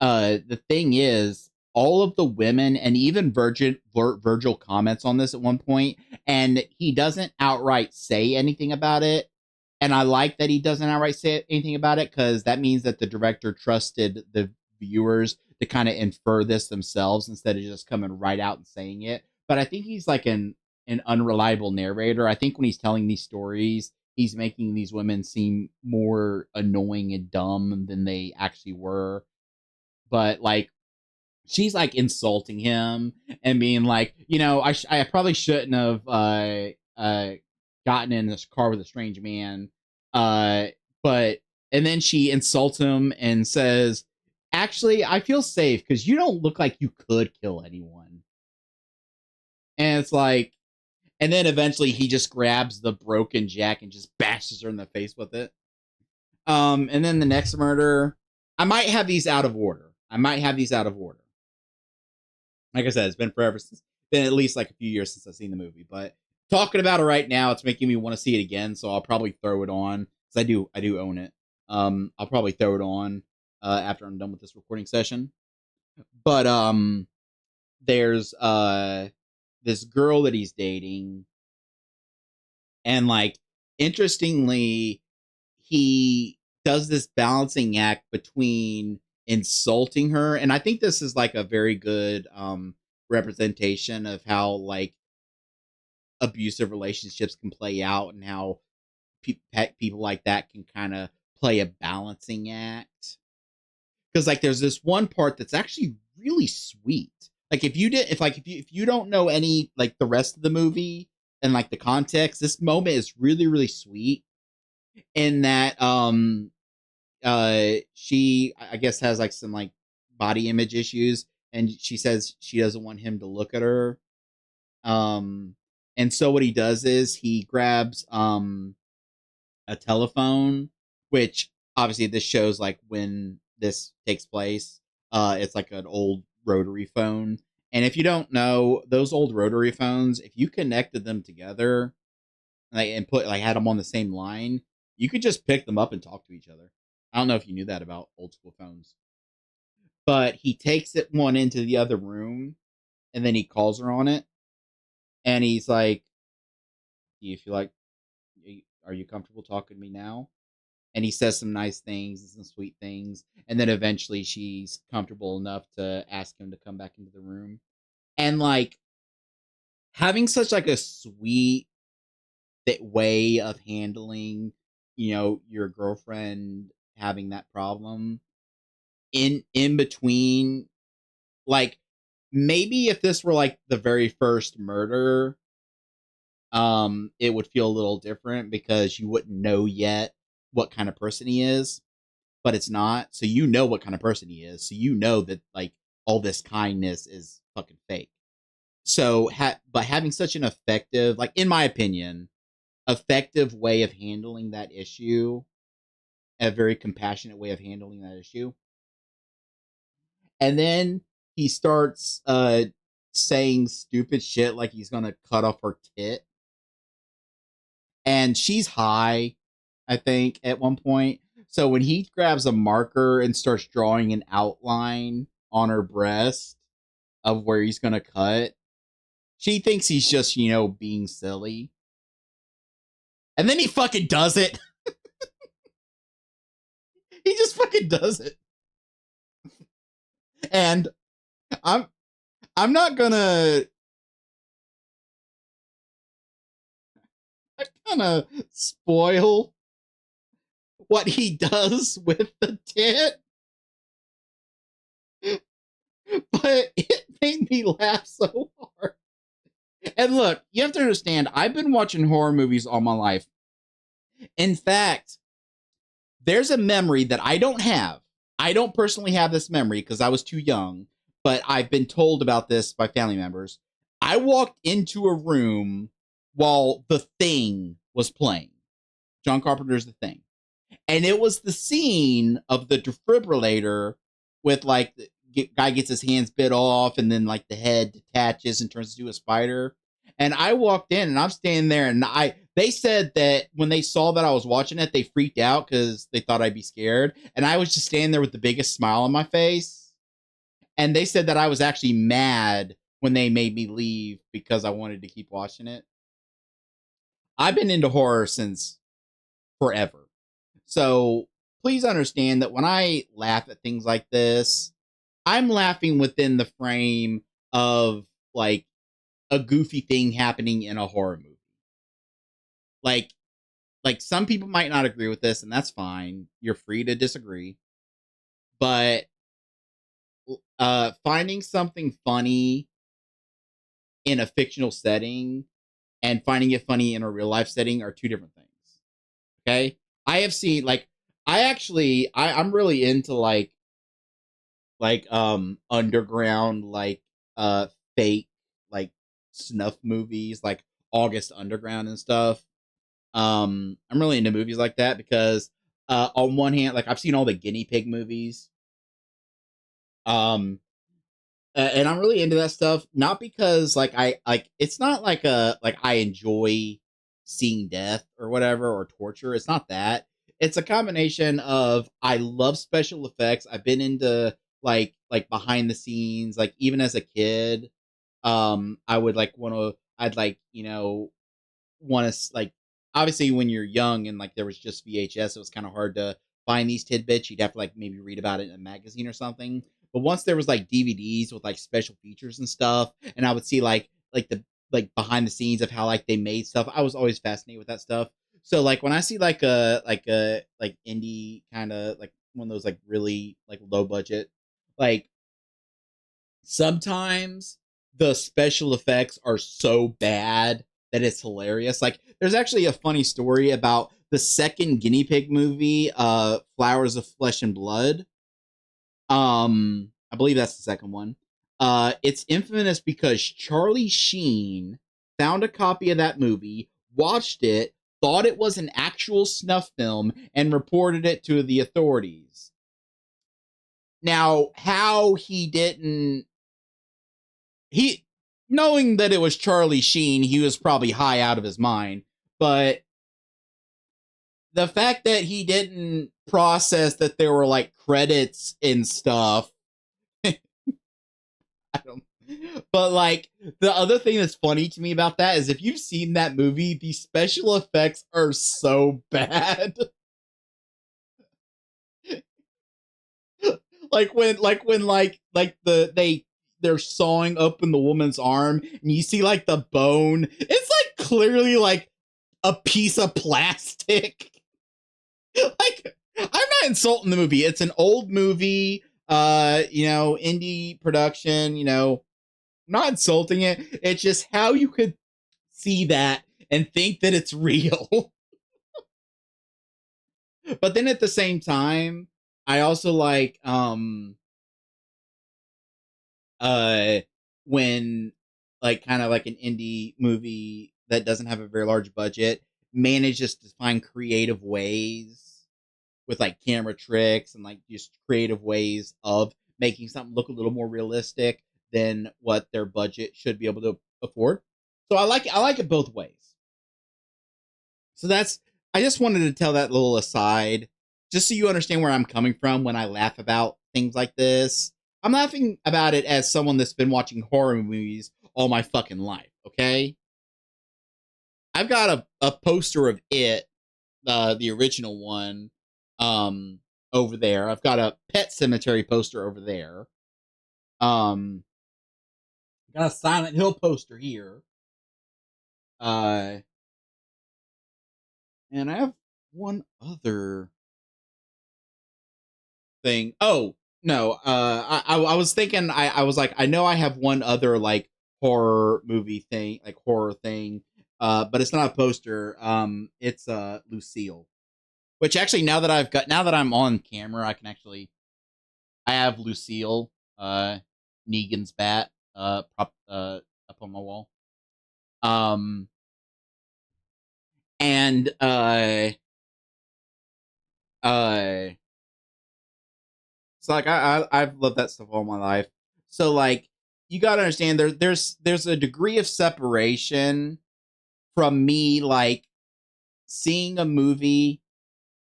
the thing is, all of the women, and even Virgil comments on this at one point, and he doesn't outright say anything about it. And I like that he doesn't outright say anything about it, because that means that the director trusted the viewers to kind of infer this themselves instead of just coming right out and saying it. But I think he's like an unreliable narrator. I think when he's telling these stories, he's making these women seem more annoying and dumb than they actually were. But like, she's like insulting him and being like, I probably shouldn't have gotten in this car with a strange man. Uh, but and then she insults him and says, "Actually, I feel safe because you don't look like you could kill anyone." And it's like, and then eventually he just grabs the broken jack and just bashes her in the face with it. And then the next murder, I might have these out of order. Like I said, it's been forever since, been at least like a few years since I've seen the movie. But talking about it right now, it's making me want to see it again. So I'll probably throw it on, because I do own it. I'll probably throw it on after I'm done with this recording session. But there's this girl that he's dating, and like, interestingly, he does this balancing act between insulting her, and I think this is like a very good representation of how like abusive relationships can play out, and how people like that can kind of play a balancing act. Because like, there's this one part that's actually really sweet. Like, if you don't know any like the rest of the movie and like the context, this moment is really really sweet, in that she I guess has like some like body image issues, and she says she doesn't want him to look at her. Um, and so what he does is he grabs a telephone, which obviously this shows like when this takes place. It's like an old rotary phone. And if you don't know, those old rotary phones, if you connected them together like and put like had them on the same line, you could just pick them up and talk to each other. I don't know if you knew that about old school phones. But he takes it one into the other room and then he calls her on it and he's like, "Do you feel like are you comfortable talking to me now?" And he says some nice things and some sweet things, and then eventually she's comfortable enough to ask him to come back into the room. And like having such like a sweet that way of handling, your girlfriend having that problem in between, like maybe if this were like the very first murder, it would feel a little different because you wouldn't know yet what kind of person he is, but it's not. So you know what kind of person he is. So you know that like all this kindness is fucking fake. So, but having such an effective, like in my opinion, effective way of handling that issue, a very compassionate way of handling that issue, and then he starts saying stupid shit like he's gonna cut off her tit, and she's high, I think, at one point. So when he grabs a marker and starts drawing an outline on her breast of where he's gonna cut, she thinks he's just, being silly. And then he fucking does it. He just fucking does it. And I'm I'm not gonna spoil what he does with the tit, but it made me laugh so hard. And look, you have to understand, I've been watching horror movies all my life. In fact, there's a memory that I don't have. I don't personally have this memory because I was too young, but I've been told about this by family members. I walked into a room while The Thing was playing. John Carpenter's The Thing. And it was the scene of the defibrillator with like the guy gets his hands bit off and then like the head detaches and turns into a spider. And I walked in and I'm standing there and they said that when they saw that I was watching it, they freaked out because they thought I'd be scared. And I was just standing there with the biggest smile on my face. And they said that I was actually mad when they made me leave because I wanted to keep watching it. I've been into horror since forever. So please understand that when I laugh at things like this, I'm laughing within the frame of like a goofy thing happening in a horror movie. Like like some people might not agree with this and that's fine. You're free to disagree. But finding something funny in a fictional setting and finding it funny in a real life setting are two different things. Okay? I have seen like I'm really into underground uh fake like snuff movies like August Underground and stuff. I'm really into movies like that because on one hand like I've seen all the guinea pig movies. Um and I'm really into that stuff not because like I like it's not like a like I enjoy seeing death or whatever or torture. It's not that. It's a combination of I love special effects. I've been into like behind the scenes like even as a kid. I would like want to I'd like, want to like obviously when you're young and like there was just VHS, it was kind of hard to find these tidbits. You'd have to like maybe read about it in a magazine or something. But once there was like DVDs with like special features and stuff, and I would see like the like behind the scenes of how like they made stuff, I was always fascinated with that stuff. So like when I see like indie kind of like one of those like really like low budget like sometimes the special effects are so bad that it's hilarious. Like, there's actually a funny story about the second guinea pig movie, Flowers of Flesh and Blood. I believe that's the second one. It's infamous because Charlie Sheen found a copy of that movie, watched it, thought it was an actual snuff film, and reported it to the authorities. Now, how he didn't he knowing that it was Charlie Sheen, he was probably high out of his mind, but the fact that he didn't process that there were like credits and stuff, I don't. But like the other thing that's funny to me about that is if you've seen that movie, the special effects are so bad. like when they're sawing open the woman's arm and you see like the bone, it's like clearly like a piece of plastic. Like I'm not insulting the movie. It's an old movie, indie production, not insulting it. It's just how you could see that and think that it's real. But then at the same time, I also like uh when like kind of like an indie movie that doesn't have a very large budget manages to find creative ways with like camera tricks and like just creative ways of making something look a little more realistic than what their budget should be able to afford. So I like it both ways. So that's I just wanted to tell that little aside just so you understand where I'm coming from when I laugh about things like this. I'm laughing about it as someone that's been watching horror movies all my fucking life, okay? I've got a poster of it, the original one, um, over there. I've got a Pet Cemetery poster over there. Um, got a Silent Hill poster here. Uh, and I have one other thing. Oh no, I was thinking. I was like, I know I have one other like horror movie thing, like horror thing. But it's not a poster. It's Lucille. Which actually, now that I'm on camera, I can actually I have Lucille, Negan's bat, up on my wall. Um, and uh, so like I've loved that stuff all my life. So like you got to understand there's a degree of separation from me like seeing a movie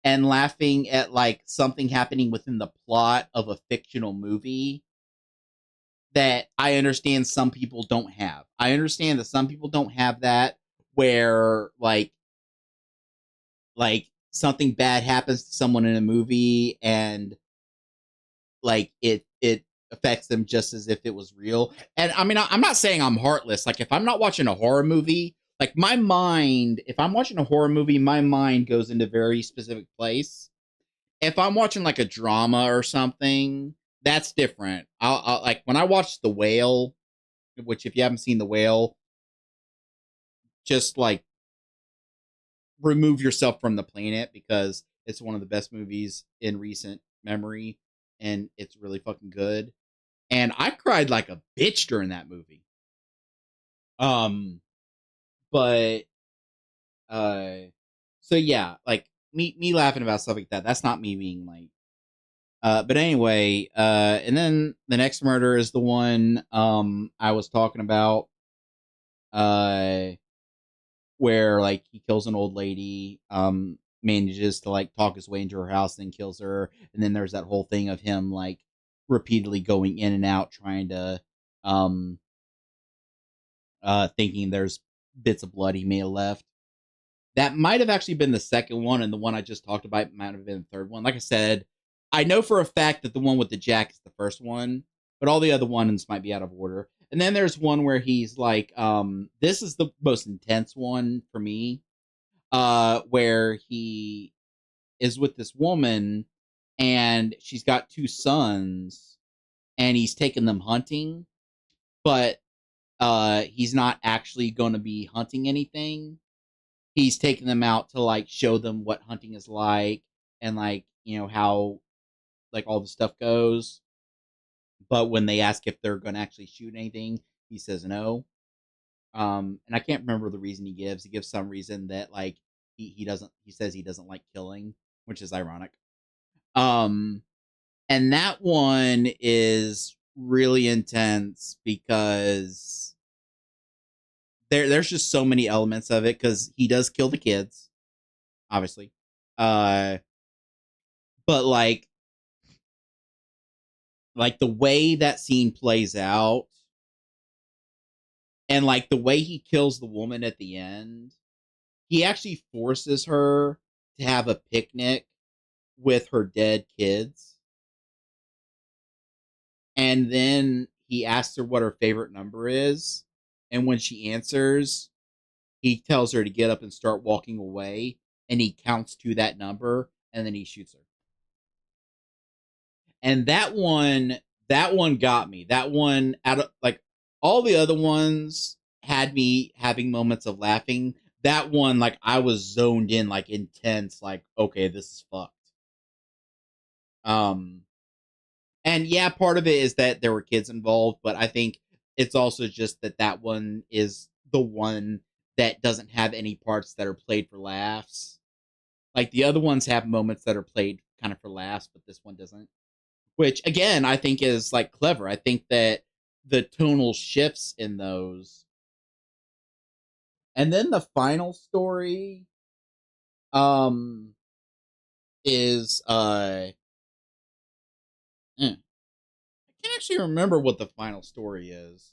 and laughing at like something happening within the plot of a fictional movie that I understand some people don't have. I understand that some people don't have that where like something bad happens to someone in a movie and like it affects them just as if it was real. And I mean, I'm not saying I'm heartless. Like if I'm not watching a horror movie, like my mind, if I'm watching a horror movie, my mind goes into a very specific place. If I'm watching like a drama or something, that's different. I'll like when I watched The Whale, which if you haven't seen The Whale, just like remove yourself from the planet because it's one of the best movies in recent memory and it's really fucking good. And I cried like a bitch during that movie. Um, but uh, so yeah, like me laughing about stuff like that. That's not me being like. But anyway, and then the next murder is the one I was talking about. Uh, where like he kills an old lady, manages to like talk his way into her house, then kills her, and then there's that whole thing of him like repeatedly going in and out trying to um thinking there's bits of blood he may have left. That might have actually been the second one, and the one I just talked about might have been the third one. Like I said, I know for a fact that the one with the jack is the first one, but all the other ones might be out of order. And then there's one where he's like, this is the most intense one for me, where he is with this woman and she's got two sons and he's taking them hunting, but he's not actually going to be hunting anything. he's taking them out to like show them what hunting is like and like, how like all the stuff goes. But when they ask if they're going to actually shoot anything, he says no. And I can't remember the reason he gives. He gives some reason that like he doesn't. He says he doesn't like killing, which is ironic. Um, and that one is really intense because there's just so many elements of it because he does kill the kids, obviously. Uh, but like the way that scene plays out and like the way he kills the woman at the end, he actually forces her to have a picnic with her dead kids. And then he asks her what her favorite number is. And when she answers, he tells her to get up and start walking away. And he counts to that number and then he shoots her. And that one got me. That one, out of like all the other ones, had me having moments of laughing. That one, like I was zoned in, like intense, like okay, this is fucked. Um, and yeah, part of it is that there were kids involved, but I think it's also just that that one is the one that doesn't have any parts that are played for laughs. Like the other ones have moments that are played kind of for laughs, but this one doesn't. Which again, I think is like clever. I think that the tonal shifts in those. And then the final story um is I can't actually remember what the final story is.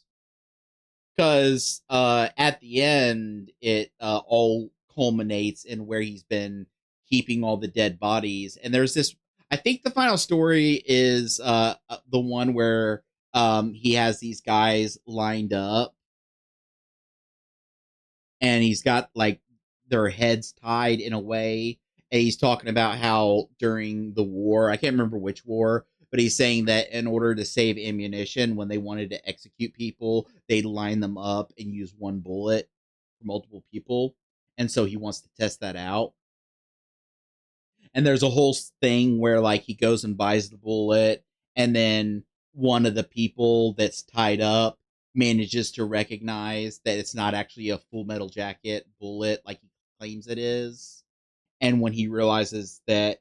Because at the end it all culminates in where he's been keeping all the dead bodies, and there's this. I think the final story is the one where he has these guys lined up, and he's got like their heads tied in a way, and he's talking about how during the war, I can't remember which war, but he's saying that in order to save ammunition, when they wanted to execute people, they'd line them up and use one bullet for multiple people. And so he wants to test that out. And there's a whole thing where like he goes and buys the bullet, and then one of the people that's tied up manages to recognize that it's not actually a Full Metal Jacket bullet like he claims it is. And when he realizes that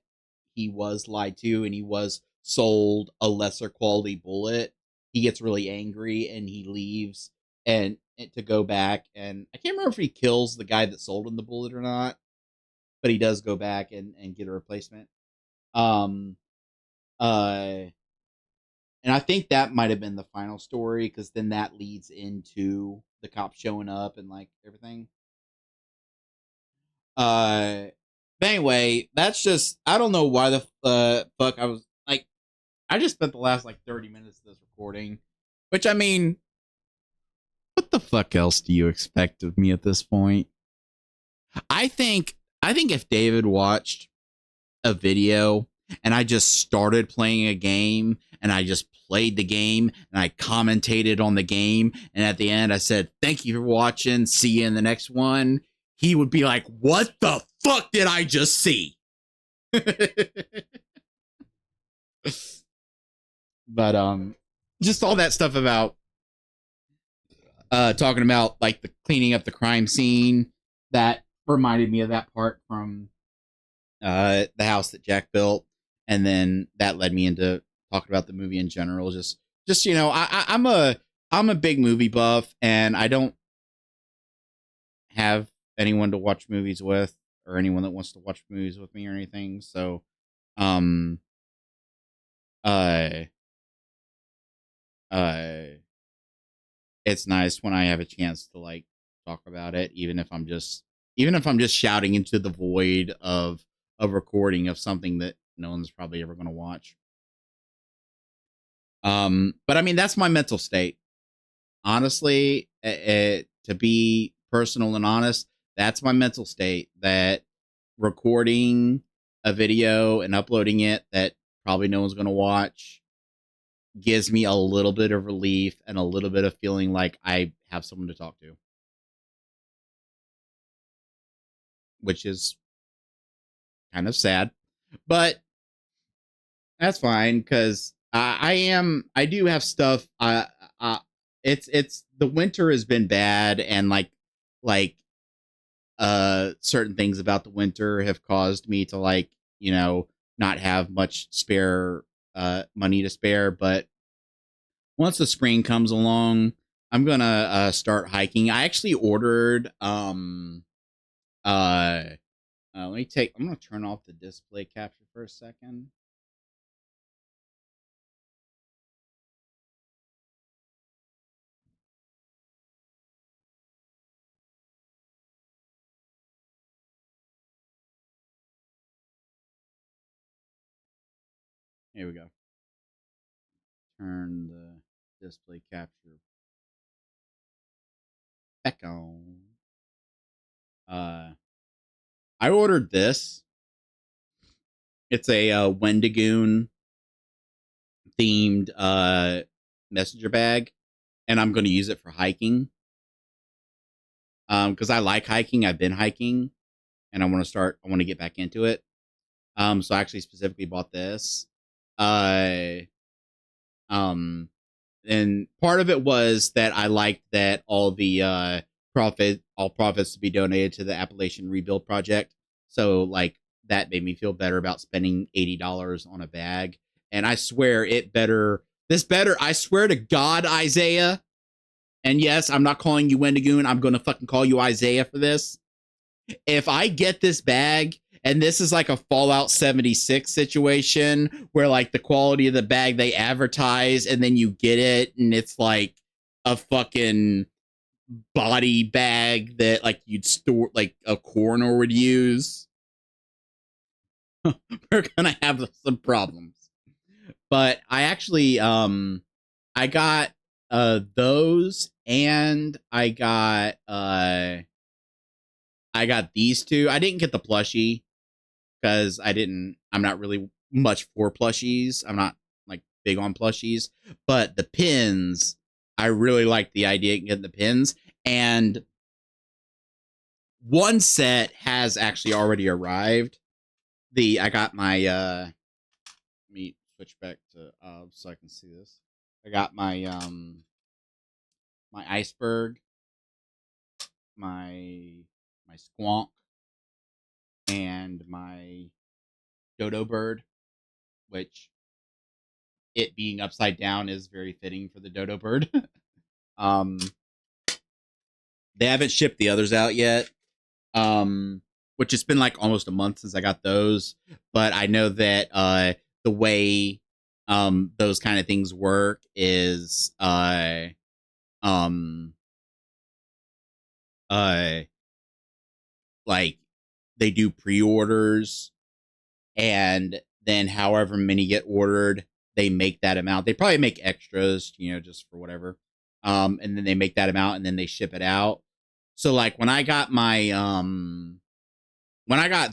he was lied to and he was sold a lesser quality bullet, he gets really angry and he leaves and to go back. And I can't remember if he kills the guy that sold him the bullet or not, but he does go back and get a replacement. Um, uh, and I think that might have been the final story because then that leads into the cops showing up and like everything. Uh, but anyway, that's just I don't know why the fuck I was like I just spent the last like 30 minutes of this recording, which I mean, what the fuck else do you expect of me at this point? I think if David watched a video and I just started playing a game and I just played the game and I commentated on the game and at the end I said, "Thank you for watching. See you in the next one." He would be like, "What the fuck did I just see?" But just all that stuff about talking about like the cleaning up the crime scene, that reminded me of that part from the house that Jack built, and then that led me into talking about the movie in general. Just I'm a big movie buff, and I don't have anyone to watch movies with, or anyone that wants to watch movies with me or anything. So, um, uh, uh, it's nice when I have a chance to like talk about it, even if I'm just shouting into the void of a recording of something that no one's probably ever going to watch. But I mean, that's my mental state. Honestly, to be personal and honest, that's my mental state. That recording a video and uploading it that probably no one's going to watch gives me a little bit of relief and a little bit of feeling like I have someone to talk to. which is kind of sad, but that's fine because I do have stuff. Uh, it's the winter has been bad, and like certain things about the winter have caused me to not have much spare money to spare. But once the spring comes along, I'm gonna start hiking. I actually ordered uh I'm gonna turn off the display capture for a second. Here we go. Turn the display capture back on. Uh, I ordered this. It's a Wendigoon themed messenger bag, and I'm going to use it for hiking. Because I like hiking. I've been hiking, and I want to start. I want to get back into it. So I actually specifically bought this. Uh, um, and part of it was that I liked that all profits to be donated to the Appalachian Rebuild Project. So that made me feel better about spending $80 on a bag. And I swear I swear to God, Isaiah. And yes, I'm not calling you Wendigoon. I'm gonna fucking call you Isaiah for this. If I get this bag and this is like a Fallout 76 situation where like the quality of the bag they advertise and then you get it and it's like a fucking body bag that like you'd store like a coroner would use, we're gonna have some problems. But I actually I got those, and I got these two. I didn't get the plushie because I'm not really much for plushies. I'm not like big on plushies, but the pins, I really like the idea of getting the pins. And one set has actually already arrived. I got my let me switch back to so I can see this. I got my iceberg, my squonk, and my dodo bird, which it being upside down is very fitting for the dodo bird. um, they haven't shipped the others out yet, which it's been like almost a month since I got those. But I know that the way those kind of things work is um, uh, like they do pre-orders, and then however many get ordered, they make that amount. They probably make extras, just for whatever. And then they make that amount and then they ship it out. So like when I got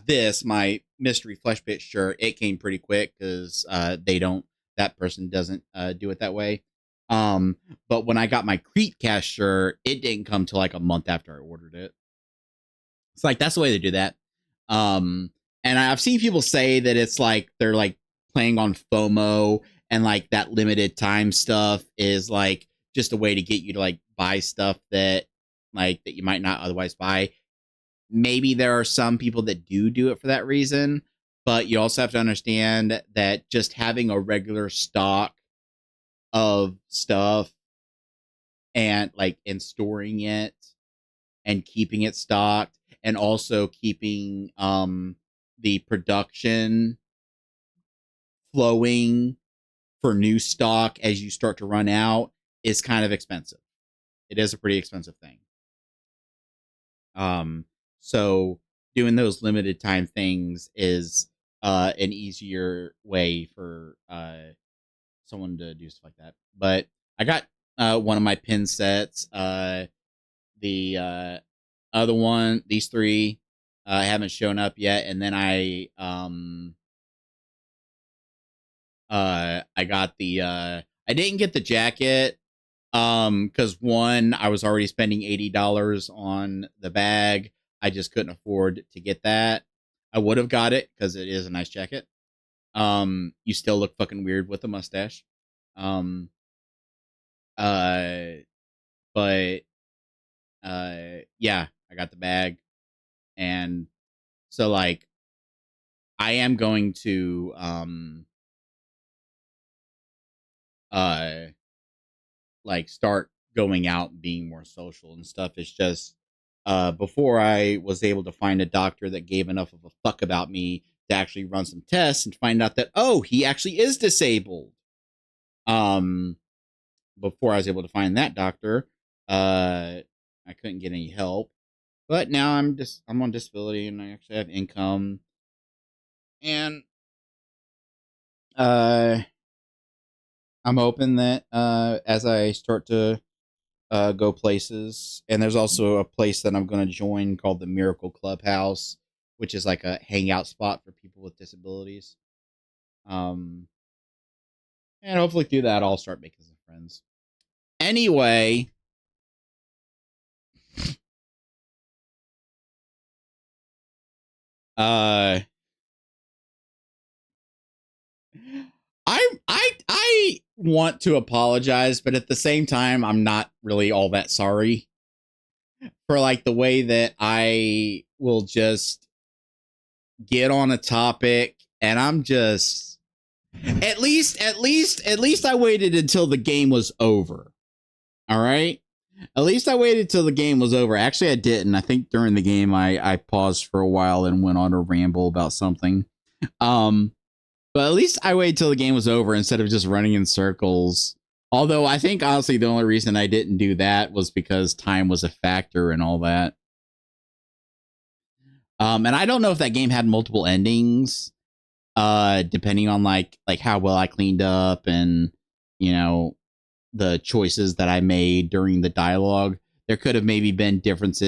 this, my mystery flesh pit shirt, it came pretty quick because that person doesn't do it that way. Um, but when I got my Crete cast shirt, it didn't come till like a month after I ordered it. It's like that's the way they do that. Um, and I've seen people say that it's like they're like playing on FOMO, and like that limited time stuff is like just a way to get you to like buy stuff that you might not otherwise buy. Maybe there are some people that do it for that reason, but you also have to understand that just having a regular stock of stuff and storing it and keeping it stocked, and also keeping the production flowing for new stock as you start to run out is kind of expensive. It is a pretty expensive thing. So doing those limited time things is an easier way for someone to do stuff like that. But I got one of my pin sets. The other one, these three haven't shown up yet, and then I got the I didn't get the jacket because one, I was already spending $80 on the bag. I just couldn't afford to get that. I would have got it because it is a nice jacket. You still look fucking weird with a mustache. Um, uh, but yeah, I got the bag, and so like I am going to uh like start going out and being more social and stuff. It's just before I was able to find a doctor that gave enough of a fuck about me to actually run some tests and find out that oh, he actually is disabled. Um Before I was able to find that doctor, I couldn't get any help. But now I'm on disability and I actually have income and uh I'm hoping that as I start to go places. And there's also a place that I'm going to join called the Miracle Clubhouse, which is like a hangout spot for people with disabilities. Um, and hopefully through that, I'll start making some friends. Anyway, uh, I want to apologize, but at the same time, I'm not really all that sorry for like the way that I will just get on a topic and I'm just at least I waited until the game was over. All right. At least I waited till the game was over. Actually, I didn't. I think during the game I paused for a while and went on a ramble about something. Um, but at least I waited till the game was over instead of just running in circles. Although I think honestly the only reason I didn't do that was because time was a factor and all that. And I don't know if that game had multiple endings. Depending on like how well I cleaned up and you know the choices that I made during the dialogue. There could have maybe been different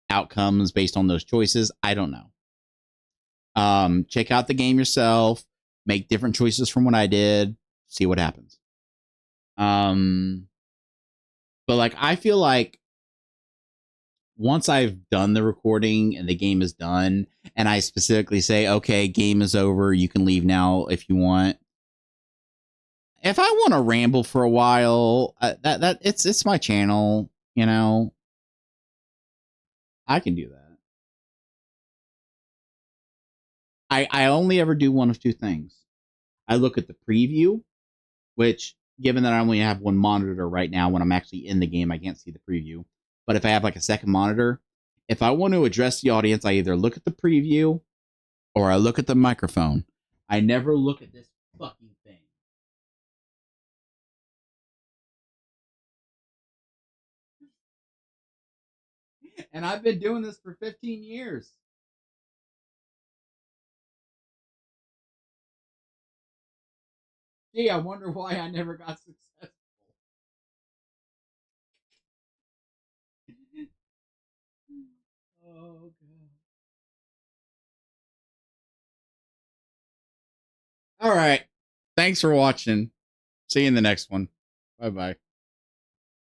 outcomes based on those choices. I don't know. Check out the game yourself, make different choices from what I did, see what happens. Um, but like I feel like once I've done the recording and the game is done, and I specifically say, okay, game is over, you can leave now if you want. If I want to ramble for a while, that it's my channel, you know. I can do that. I only ever do one of two things. I look at the preview, which given that I only have one monitor right now when I'm actually in the game, I can't see the preview. But if I have like a second monitor, if I want to address the audience, I either look at the preview or I look at the microphone. I never look at this fucking thing. And I've been doing this for 15 years. Gee, I wonder why I never got successful. Oh god. All right. Thanks for watching. See you in the next one. Bye bye.